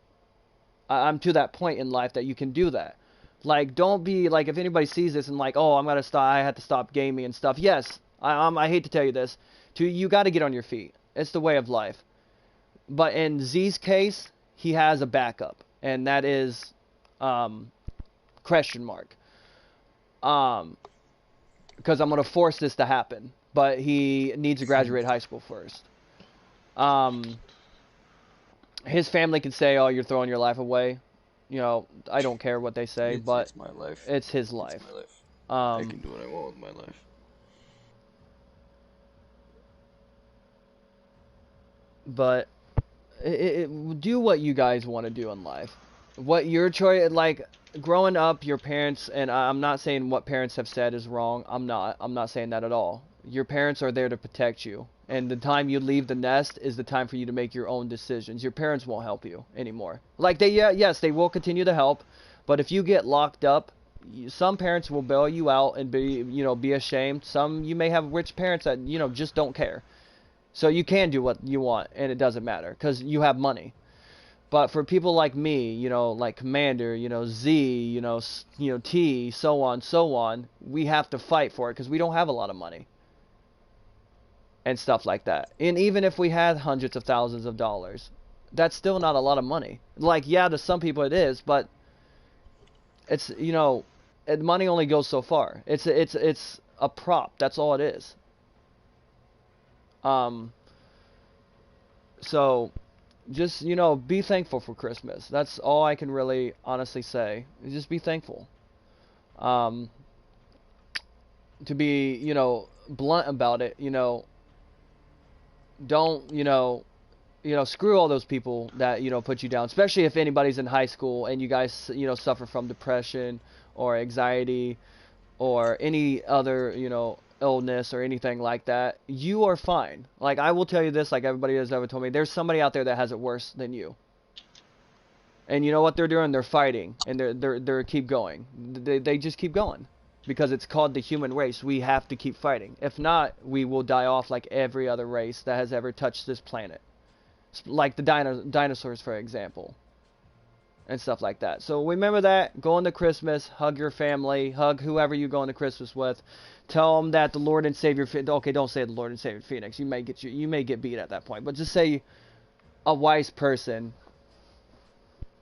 B: I'm to that point in life that you can do that. Like, don't be like, if anybody sees this and like, oh, I had to stop gaming and stuff. Yes, I hate to tell you this, you got to get on your feet. It's the way of life. But in Z's case, he has a backup, and that is question mark. Because I'm gonna force this to happen, but he needs to graduate high school first. His family can say, "Oh, you're throwing your life away." You know, I don't care what they say, but
C: it's my life.
B: it's his life.
C: It's my life. I
B: Um,
C: can do what I want with my life.
B: but do what you guys want to do in life. What your choice, like growing up, your parents, and I'm not saying what parents have said is wrong. I'm not saying that at all. Your parents are there to protect you, and the time you leave the nest is the time for you to make your own decisions. Your parents won't help you anymore. Like yes, they will continue to help, but if you get locked up, some parents will bail you out and be ashamed. Some, you may have rich parents that just don't care. So you can do what you want, and it doesn't matter because you have money. But for people like me, like Commander, Z, T, so on, we have to fight for it because we don't have a lot of money and stuff like that. And even if we had hundreds of thousands of dollars, that's still not a lot of money. Like, yeah, to some people it is, but it's, money only goes so far. It's a prop. That's all it is. So just, be thankful for Christmas. That's all I can really honestly say. Just be thankful. To be, blunt about it, don't, screw all those people that, put you down, especially if anybody's in high school and you guys, suffer from depression or anxiety or any other, illness or anything like that. You are fine. Like, I will tell you this, like everybody has ever told me, there's somebody out there that has it worse than you. And you know what they're doing? They're fighting, and they're keep going. They just keep going because it's called the human race. We have to keep fighting. If not, we will die off like every other race that has ever touched this planet. Like the dinosaurs, for example. And stuff like that. So remember that. Go into Christmas. Hug your family. Hug whoever you go into Christmas with. Tell them that the Lord and Savior. Okay, don't say the Lord and Savior Phoenix. You may get beat at that point. But just say a wise person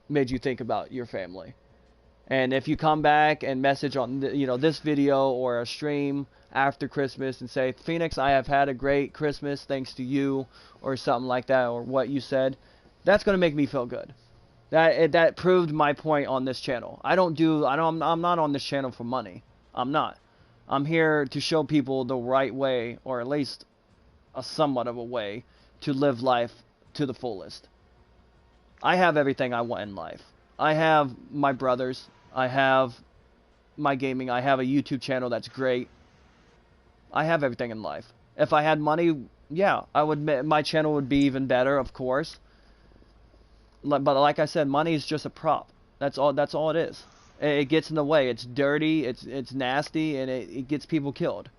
B: made you think about your family. And if you come back and message on this video or a stream after Christmas and say, Phoenix, I have had a great Christmas thanks to you, or something like that, or what you said, that's gonna make me feel good. That proved my point on this channel. I'm not on this channel for money. I'm not. I'm here to show people the right way, or at least a somewhat of a way, to live life to the fullest. I have everything I want in life. I have my brothers. I have my gaming. I have a YouTube channel that's great. I have everything in life. If I had money, yeah, my channel would be even better, of course. But like I said, money is just a prop. That's all it is. It gets in the way. It's dirty. It's nasty, and it gets people killed.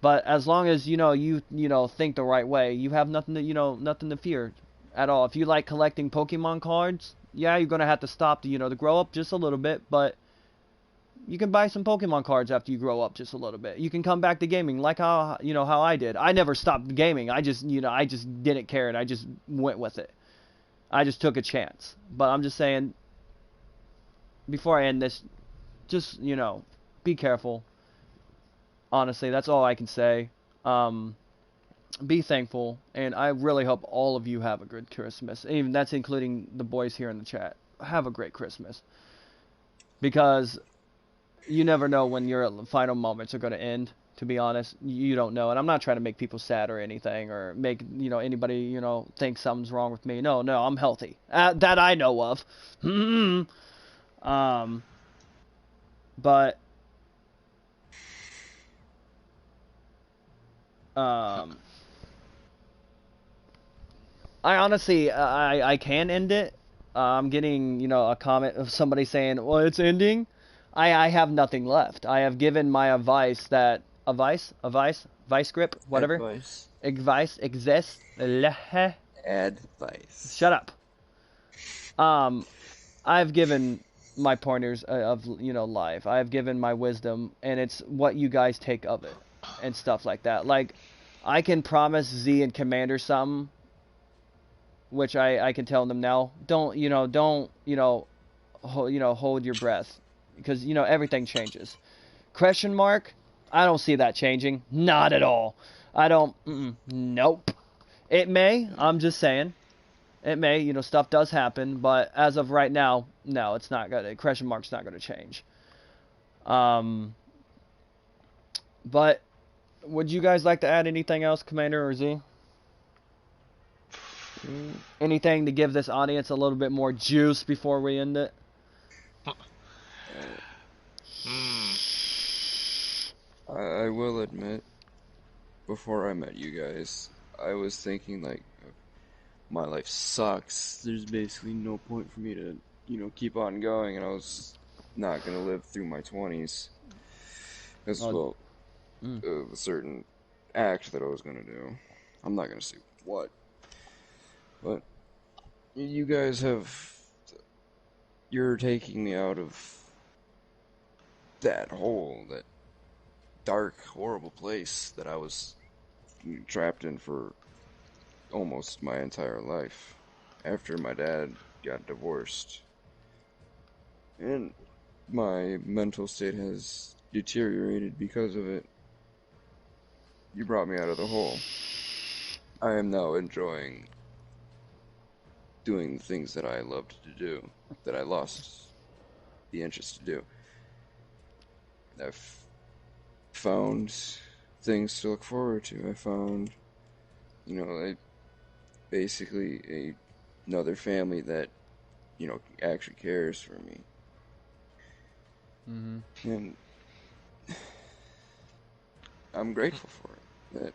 B: But as long as you think the right way, you have nothing to fear at all. If you like collecting Pokemon cards, yeah, you're gonna have to stop to grow up just a little bit, but you can buy some Pokemon cards after you grow up just a little bit. You can come back to gaming like how I did. I never stopped gaming. I just didn't care, and I just went with it. I just took a chance. But I'm just saying, before I end this, just, be careful. Honestly, that's all I can say. Be thankful, and I really hope all of you have a good Christmas. Even that's including the boys here in the chat. Have a great Christmas. Because you never know when your final moments are going to end. To be honest, you don't know. And I'm not trying to make people sad or anything, or make, anybody, think something's wrong with me. No, I'm healthy. That I know of. But um, I honestly, I can end it. I'm getting, a comment of somebody saying, "Well, it's ending." I have nothing left. I have given my advice that vice grip, whatever,
C: Advice.
B: advice exists.
C: Advice.
B: Shut up. Um, I've given my pointers of life. I've given my wisdom, and it's what you guys take of it and stuff like that. Like, I can promise Z and Commander something, which I can tell them now. Don't hold your breath, because everything changes. Question mark? I don't see that changing. Not at all. I don't. Nope. It may. I'm just saying. It may. Stuff does happen, but as of right now, no, it's not gonna. Question mark's not gonna change. But would you guys like to add anything else, Commander or Z? Anything to give this audience a little bit more juice before we end it?
C: I will admit, before I met you guys, I was thinking like, my life sucks. There's basically no point for me to, keep on going, and I was not gonna live through my 20s as well of a certain act that I was gonna do. I'm not gonna say what, but you guys you're taking me out of that hole, that dark, horrible place that I was trapped in for almost my entire life after my dad got divorced. And my mental state has deteriorated because of it. You brought me out of the hole. I am now enjoying doing the things that I loved to do, that I lost the interest to do. I've found things to look forward to. I found, basically another family that, actually cares for me. And I'm grateful for it, that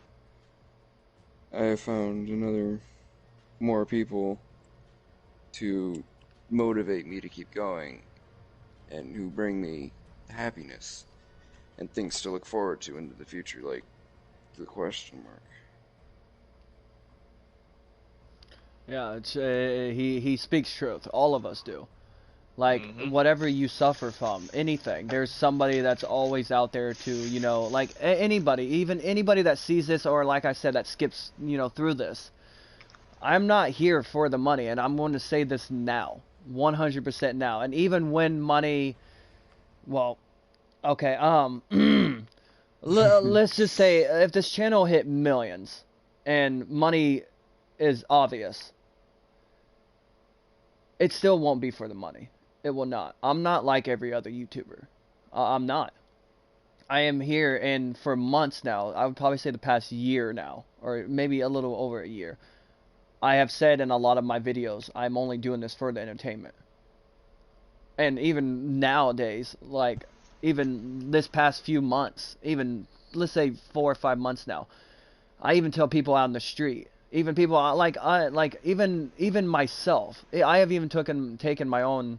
C: I have found more people to motivate me to keep going, and who bring me happiness and things to look forward to into the future, like the question mark.
B: Yeah, it's he speaks truth. All of us do. Like, whatever you suffer from, anything, there's somebody that's always out there to, like anybody, even anybody that sees this, or like I said, that skips, through this. I'm not here for the money, and I'm going to say this now, 100% now. And even when money, well, okay, let's just say if this channel hit millions and money is obvious, it still won't be for the money. It will not. I'm not like every other YouTuber. I'm not. I am here, and for months now, I would probably say the past year now, or maybe a little over a year, I have said in a lot of my videos, I'm only doing this for the entertainment. And even nowadays, like, even this past few months, even, let's say 4 or 5 months now, I even tell people out in the street, even people, even myself, I have even taken my own,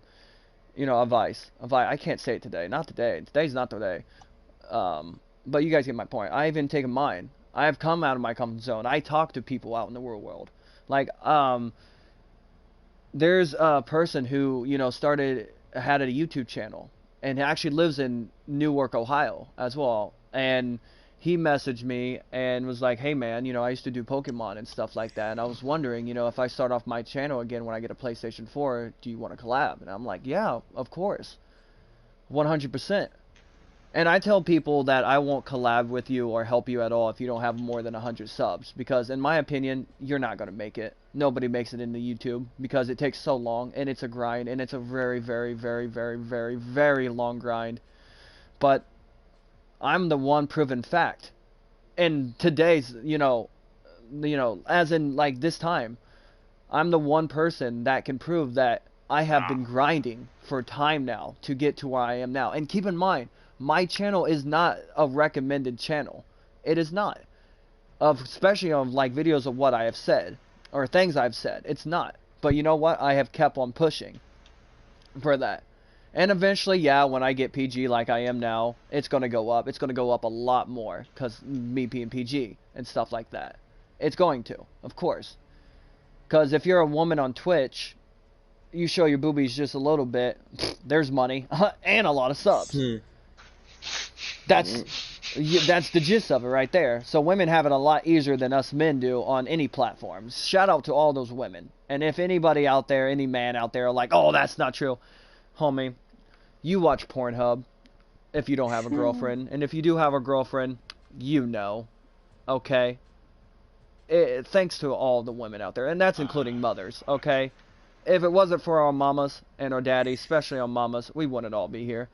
B: advice. I can't say it today. Not today. Today's not the day. But you guys get my point. I even taken mine. I have come out of my comfort zone. I talk to people out in the real world. Like, there's a person who, had a YouTube channel, and actually lives in Newark, Ohio as well. And he messaged me and was like, hey man, I used to do Pokemon and stuff like that, and I was wondering, if I start off my channel again when I get a PlayStation 4, do you want to collab? And I'm like, yeah, of course, 100%. And I tell people that I won't collab with you or help you at all if you don't have more than 100 subs, because in my opinion, you're not going to make it. Nobody makes it into YouTube, because it takes so long, and it's a grind, and it's a very, very, very, very, very, very long grind. But I'm the one proven fact. And today's, as in like this time, I'm the one person that can prove that I have been grinding for time now to get to where I am now. And keep in mind, my channel is not a recommended channel. It is not. Especially on like videos of what I have said or things I've said. It's not. But you know what? I have kept on pushing for that. And eventually, yeah, when I get PG like I am now, it's going to go up. It's going to go up a lot more because me being PG and stuff like that. It's going to, of course. Because if you're a woman on Twitch, you show your boobies just a little bit, there's money and a lot of subs. That's the gist of it right there. So women have it a lot easier than us men do on any platform. Shout out to all those women. And if anybody out there, any man out there, are like, oh, that's not true, homie, you watch Pornhub if you don't have a girlfriend, and if you do have a girlfriend, you know, okay. Thanks to all the women out there, and that's including mothers, okay? If it wasn't for our mamas and our daddies, especially our mamas, we wouldn't all be here.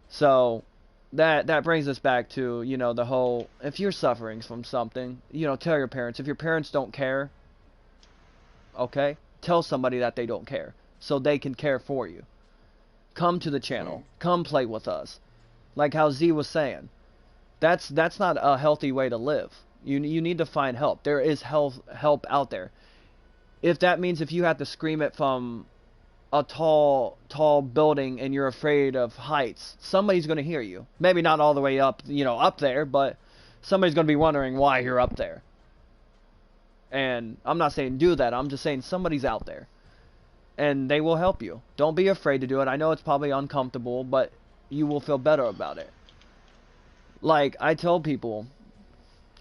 B: So that brings us back to, you know, the whole, if you're suffering from something, you know, tell your parents. If your parents don't care, okay, tell somebody that they don't care so they can care for you. Come to the channel. Come play with us. Like how Z was saying. That's not a healthy way to live. You need to find help. There is help out there. If that means if you have to scream it from a tall building and you're afraid of heights, somebody's going to hear you. Maybe not all the way up, you know, up there, but somebody's going to be wondering why you're up there. And I'm not saying do that. I'm just saying somebody's out there. And they will help you. Don't be afraid to do it. I know it's probably uncomfortable, but you will feel better about it. Like I tell people,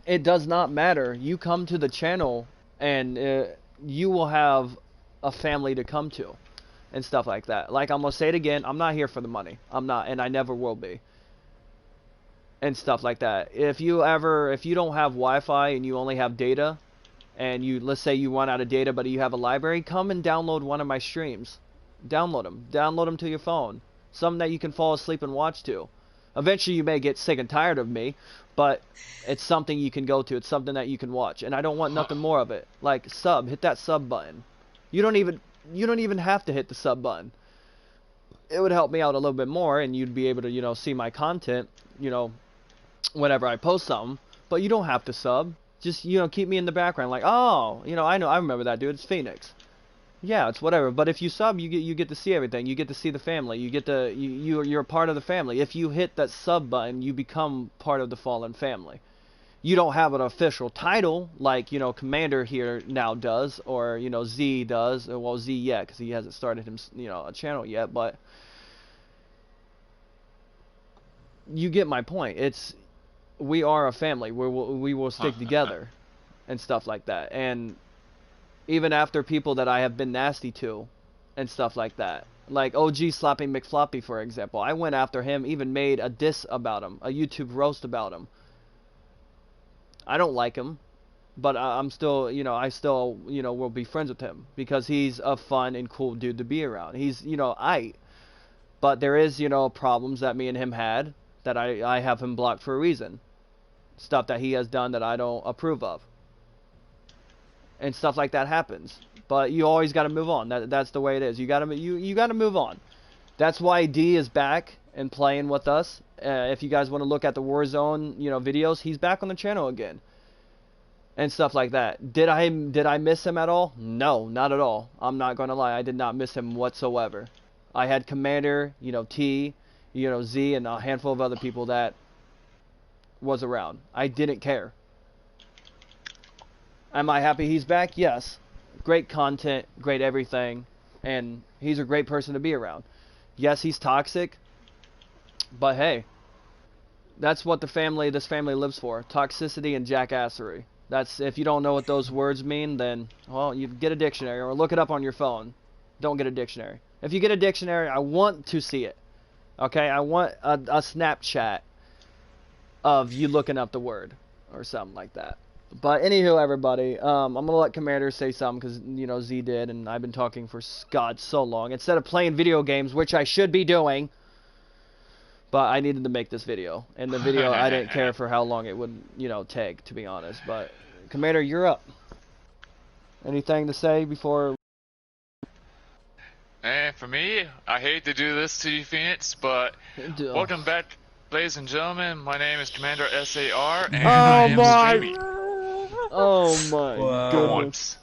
B: it does not matter. You come to the channel and you will have a family to come to and stuff like that. Like I'm going to say it again, I'm not here for the money. I'm not, and I never will be. And stuff like that. If you don't have Wi-Fi and you only have data, and let's say you run out of data but you have a library, come and download one of my streams. Download them to your phone. Something that you can fall asleep and watch to. Eventually you may get sick and tired of me, but it's something you can go to. It's something that you can watch, and I don't want nothing more of it. Like hit that sub button. You don't even have to hit the sub button. It would help me out a little bit more, and you'd be able to, you know, see my content, you know, whenever I post something. But you don't have to sub. Just, you know, keep me in the background. Like, oh, you know, I remember that dude. It's Phoenix. Yeah, it's whatever. But if you sub, you get to see everything. You get to see the family. You're a part of the family. If you hit that sub button, you become part of the Fallen family. You don't have an official title like, you know, Commander here now does, or, you know, Z does. Well, Z yet, because he hasn't started him, you know, a channel yet. But you get my point. We are a family. We will stick together and stuff like that. And even after people that I have been nasty to and stuff like that, like OG Slapping McFloppy, for example, I went after him, even made a diss about him, a YouTube roast about him. I don't like him, but I'm still, you know, I still, you know, will be friends with him because he's a fun and cool dude to be around. He's, you know, but there is, you know, problems that me and him had that I have him blocked for a reason. Stuff that he has done that I don't approve of. And stuff like that happens. But you always got to move on. That's the way it is. You got to move on. That's why D is back and playing with us. If you guys want to look at the Warzone, you know, videos, he's back on the channel again. And stuff like that. Did I miss him at all? No, not at all. I'm not going to lie. I did not miss him whatsoever. I had Commander, you know, T, you know, Z, and a handful of other people that was around. I didn't care. Am I happy he's back? Yes. Great content, great everything, and he's a great person to be around. Yes, he's toxic, but hey, that's what this family lives for. Toxicity and jackassery. That's, if you don't know what those words mean, then, well, you get a dictionary or look it up on your phone. Don't get a dictionary. If you get a dictionary, I want to see it. Okay, I want a Snapchat of you looking up the word or something like that. But anywho, everybody, I'm going to let Commander say something because, you know, Z did, and I've been talking for, God, so long. Instead of playing video games, which I should be doing, but I needed to make this video. And the video, I didn't care for how long it would, you know, take, to be honest. But, Commander, you're up. Anything to say before?
A: And for me, I hate to do this to you, Phoenix, but welcome back, ladies and gentlemen. My name is Commander SAR, and I am streaming.
B: Oh my
C: Wow.
B: goodness.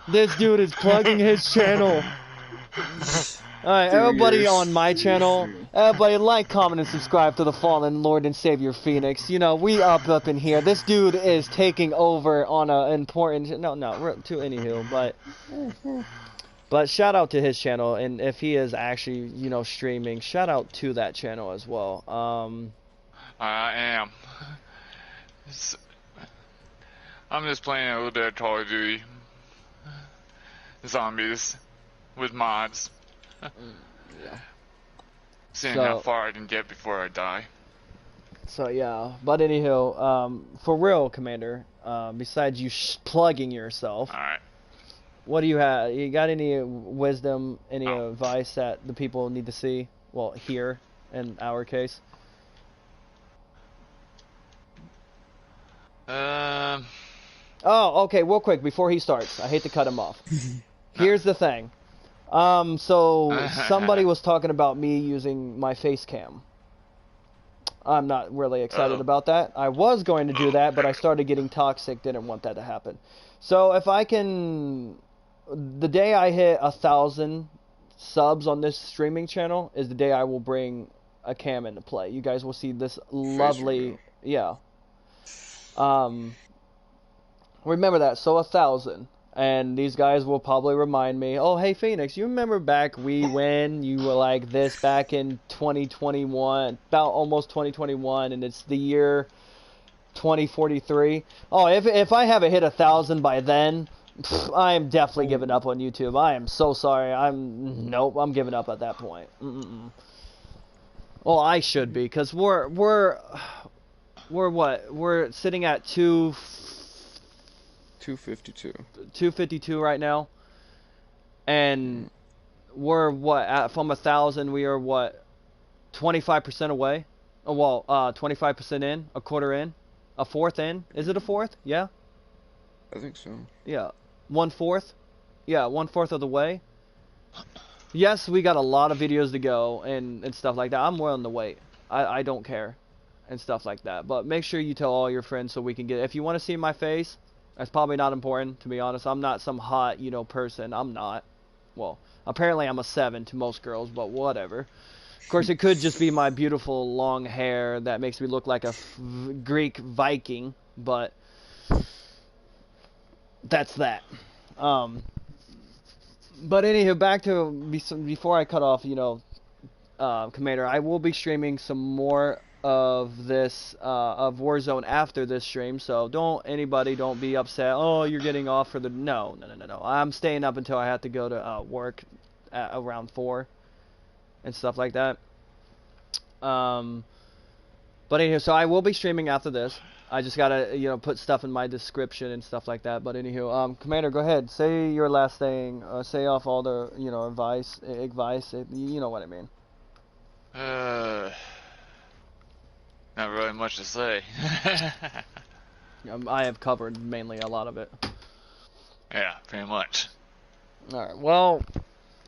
B: This dude is plugging his channel. Alright, everybody on my channel, everybody like, comment, and subscribe to the fallen Lord and Savior Phoenix. You know, we up in here. This dude is taking over on a important... anywho, but shout out to his channel, and if he is actually, you know, streaming, shout out to that channel as well.
A: I am. I'm just playing a little bit of Call of Duty Zombies with mods.
B: Yeah.
A: Seeing how far I can get before I die.
B: So yeah, but anywho, for real, Commander, besides you plugging yourself,
A: Alright.
B: what do you have? You got any wisdom, any advice that the people need to see? Well, hear, in our case. Oh, okay, real quick, before he starts, I hate to cut him off. Here's the thing. So somebody was talking about me using my face cam. I'm not really excited about that. I was going to do that, but I started getting toxic, didn't want that to happen. So if I can... The day I hit 1,000 subs on this streaming channel is the day I will bring a cam into play. You guys will see this lovely... Yeah. Remember that, so 1,000. And these guys will probably remind me, oh, hey, Phoenix, you remember back when you were like this back in 2021, about almost 2021, and it's the year 2043. Oh, if I haven't hit 1,000 by then, I am definitely giving up on YouTube. I am so sorry. Nope, I'm giving up at that point. Well, I should be, because we're what? We're sitting at 252 right now, and we're what, from 1,000 we are what, 25% away. Oh, well, 25% in, a quarter in, a fourth in. Is it a fourth? Yeah,
C: I think so.
B: Yeah, 1/4. Yeah, 1/4 of the way. Yes, we got a lot of videos to go and stuff like that. I'm willing to wait. I don't care and stuff like that, but make sure you tell all your friends so we can get, if you want to see my face, that's probably not important, to be honest. I'm not some hot, you know, person. I'm not. Well, apparently I'm a 7 to most girls, but whatever. Of course, it could just be my beautiful long hair that makes me look like a Greek Viking, but that's that. But anywho, back to, before I cut off, you know, Commander, I will be streaming some more of this of Warzone after this stream, so don't be upset, oh, you're getting off for the no, I'm staying up until I have to go to work at around 4 and stuff like that. But anywho, so I will be streaming after this. I just gotta, you know, put stuff in my description and stuff like that. But anywho, Commander, go ahead, say your last thing, say off all the, you know, advice, you know what I mean.
A: Not really much to say.
B: I have covered mainly a lot of it.
A: Yeah, pretty much.
B: Alright, well,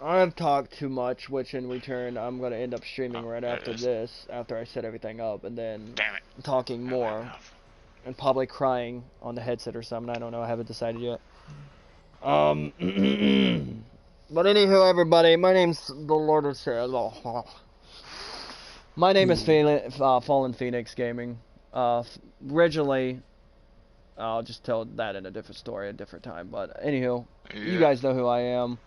B: I've talked too much, which in return, I'm going to end up streaming right after this, after I set everything up, and then talking more, and probably crying on the headset or something. I don't know, I haven't decided yet. But anywho, everybody, my name's the Lord of Sarah. My name is Fallen Phoenix Gaming. Originally, I'll just tell that in a different story, a different time. But anywho, you guys know who I am.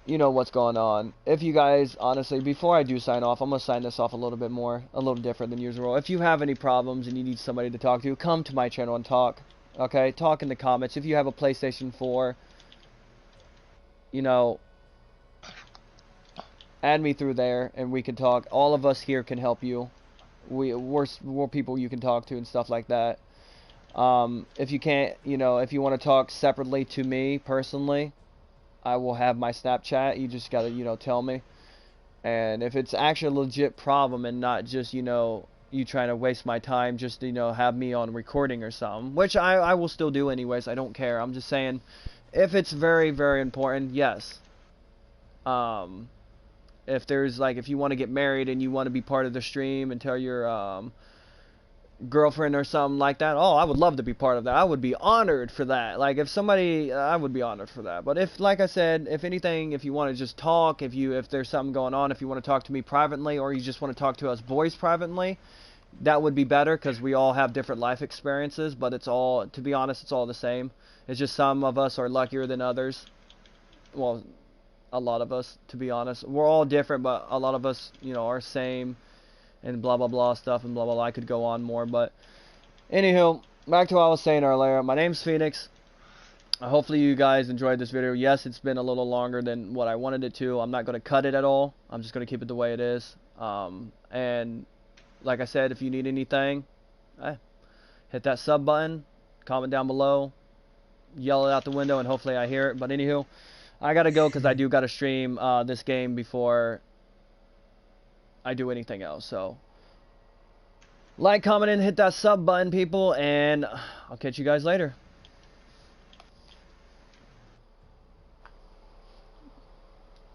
B: You know what's going on. If you guys, honestly, before I do sign off, I'm going to sign this off a little bit more, a little different than usual. If you have any problems and you need somebody to talk to, come to my channel and talk. Okay? Talk in the comments. If you have a PlayStation 4, you know, add me through there and we can talk. All of us here can help you. We're people you can talk to and stuff like that. If you can't, you know, if you want to talk separately to me personally, I will have my Snapchat. You just gotta, you know, tell me. And if it's actually a legit problem and not just, you know, you trying to waste my time just to, you know, have me on recording or something, which I will still do anyways. I don't care. I'm just saying, if it's very, very important, yes. If there's like, if you want to get married and you want to be part of the stream and tell your girlfriend or something like that, oh, I would love to be part of that. I would be honored for that. Like, if somebody, I would be honored for that. But if, like I said, if anything, if you want to just talk, if there's something going on, if you want to talk to me privately, or you just want to talk to us boys privately, that would be better, because we all have different life experiences. But it's all, to be honest, it's all the same. It's just some of us are luckier than others. Well, a lot of us, to be honest, we're all different, but a lot of us, you know, are same, and blah blah blah stuff, and blah blah blah. I could go on more, but anywho, back to what I was saying earlier. My name's Phoenix. Hopefully you guys enjoyed this video. Yes, it's been a little longer than what I wanted it to. I'm not going to cut it at all. I'm just going to keep it the way it is. And like I said, if you need anything, hit that sub button, comment down below, yell it out the window, and hopefully I hear it. But anywho, I gotta go, because I do gotta stream this game before I do anything else. So like, comment, and hit that sub button, people, and I'll catch you guys later.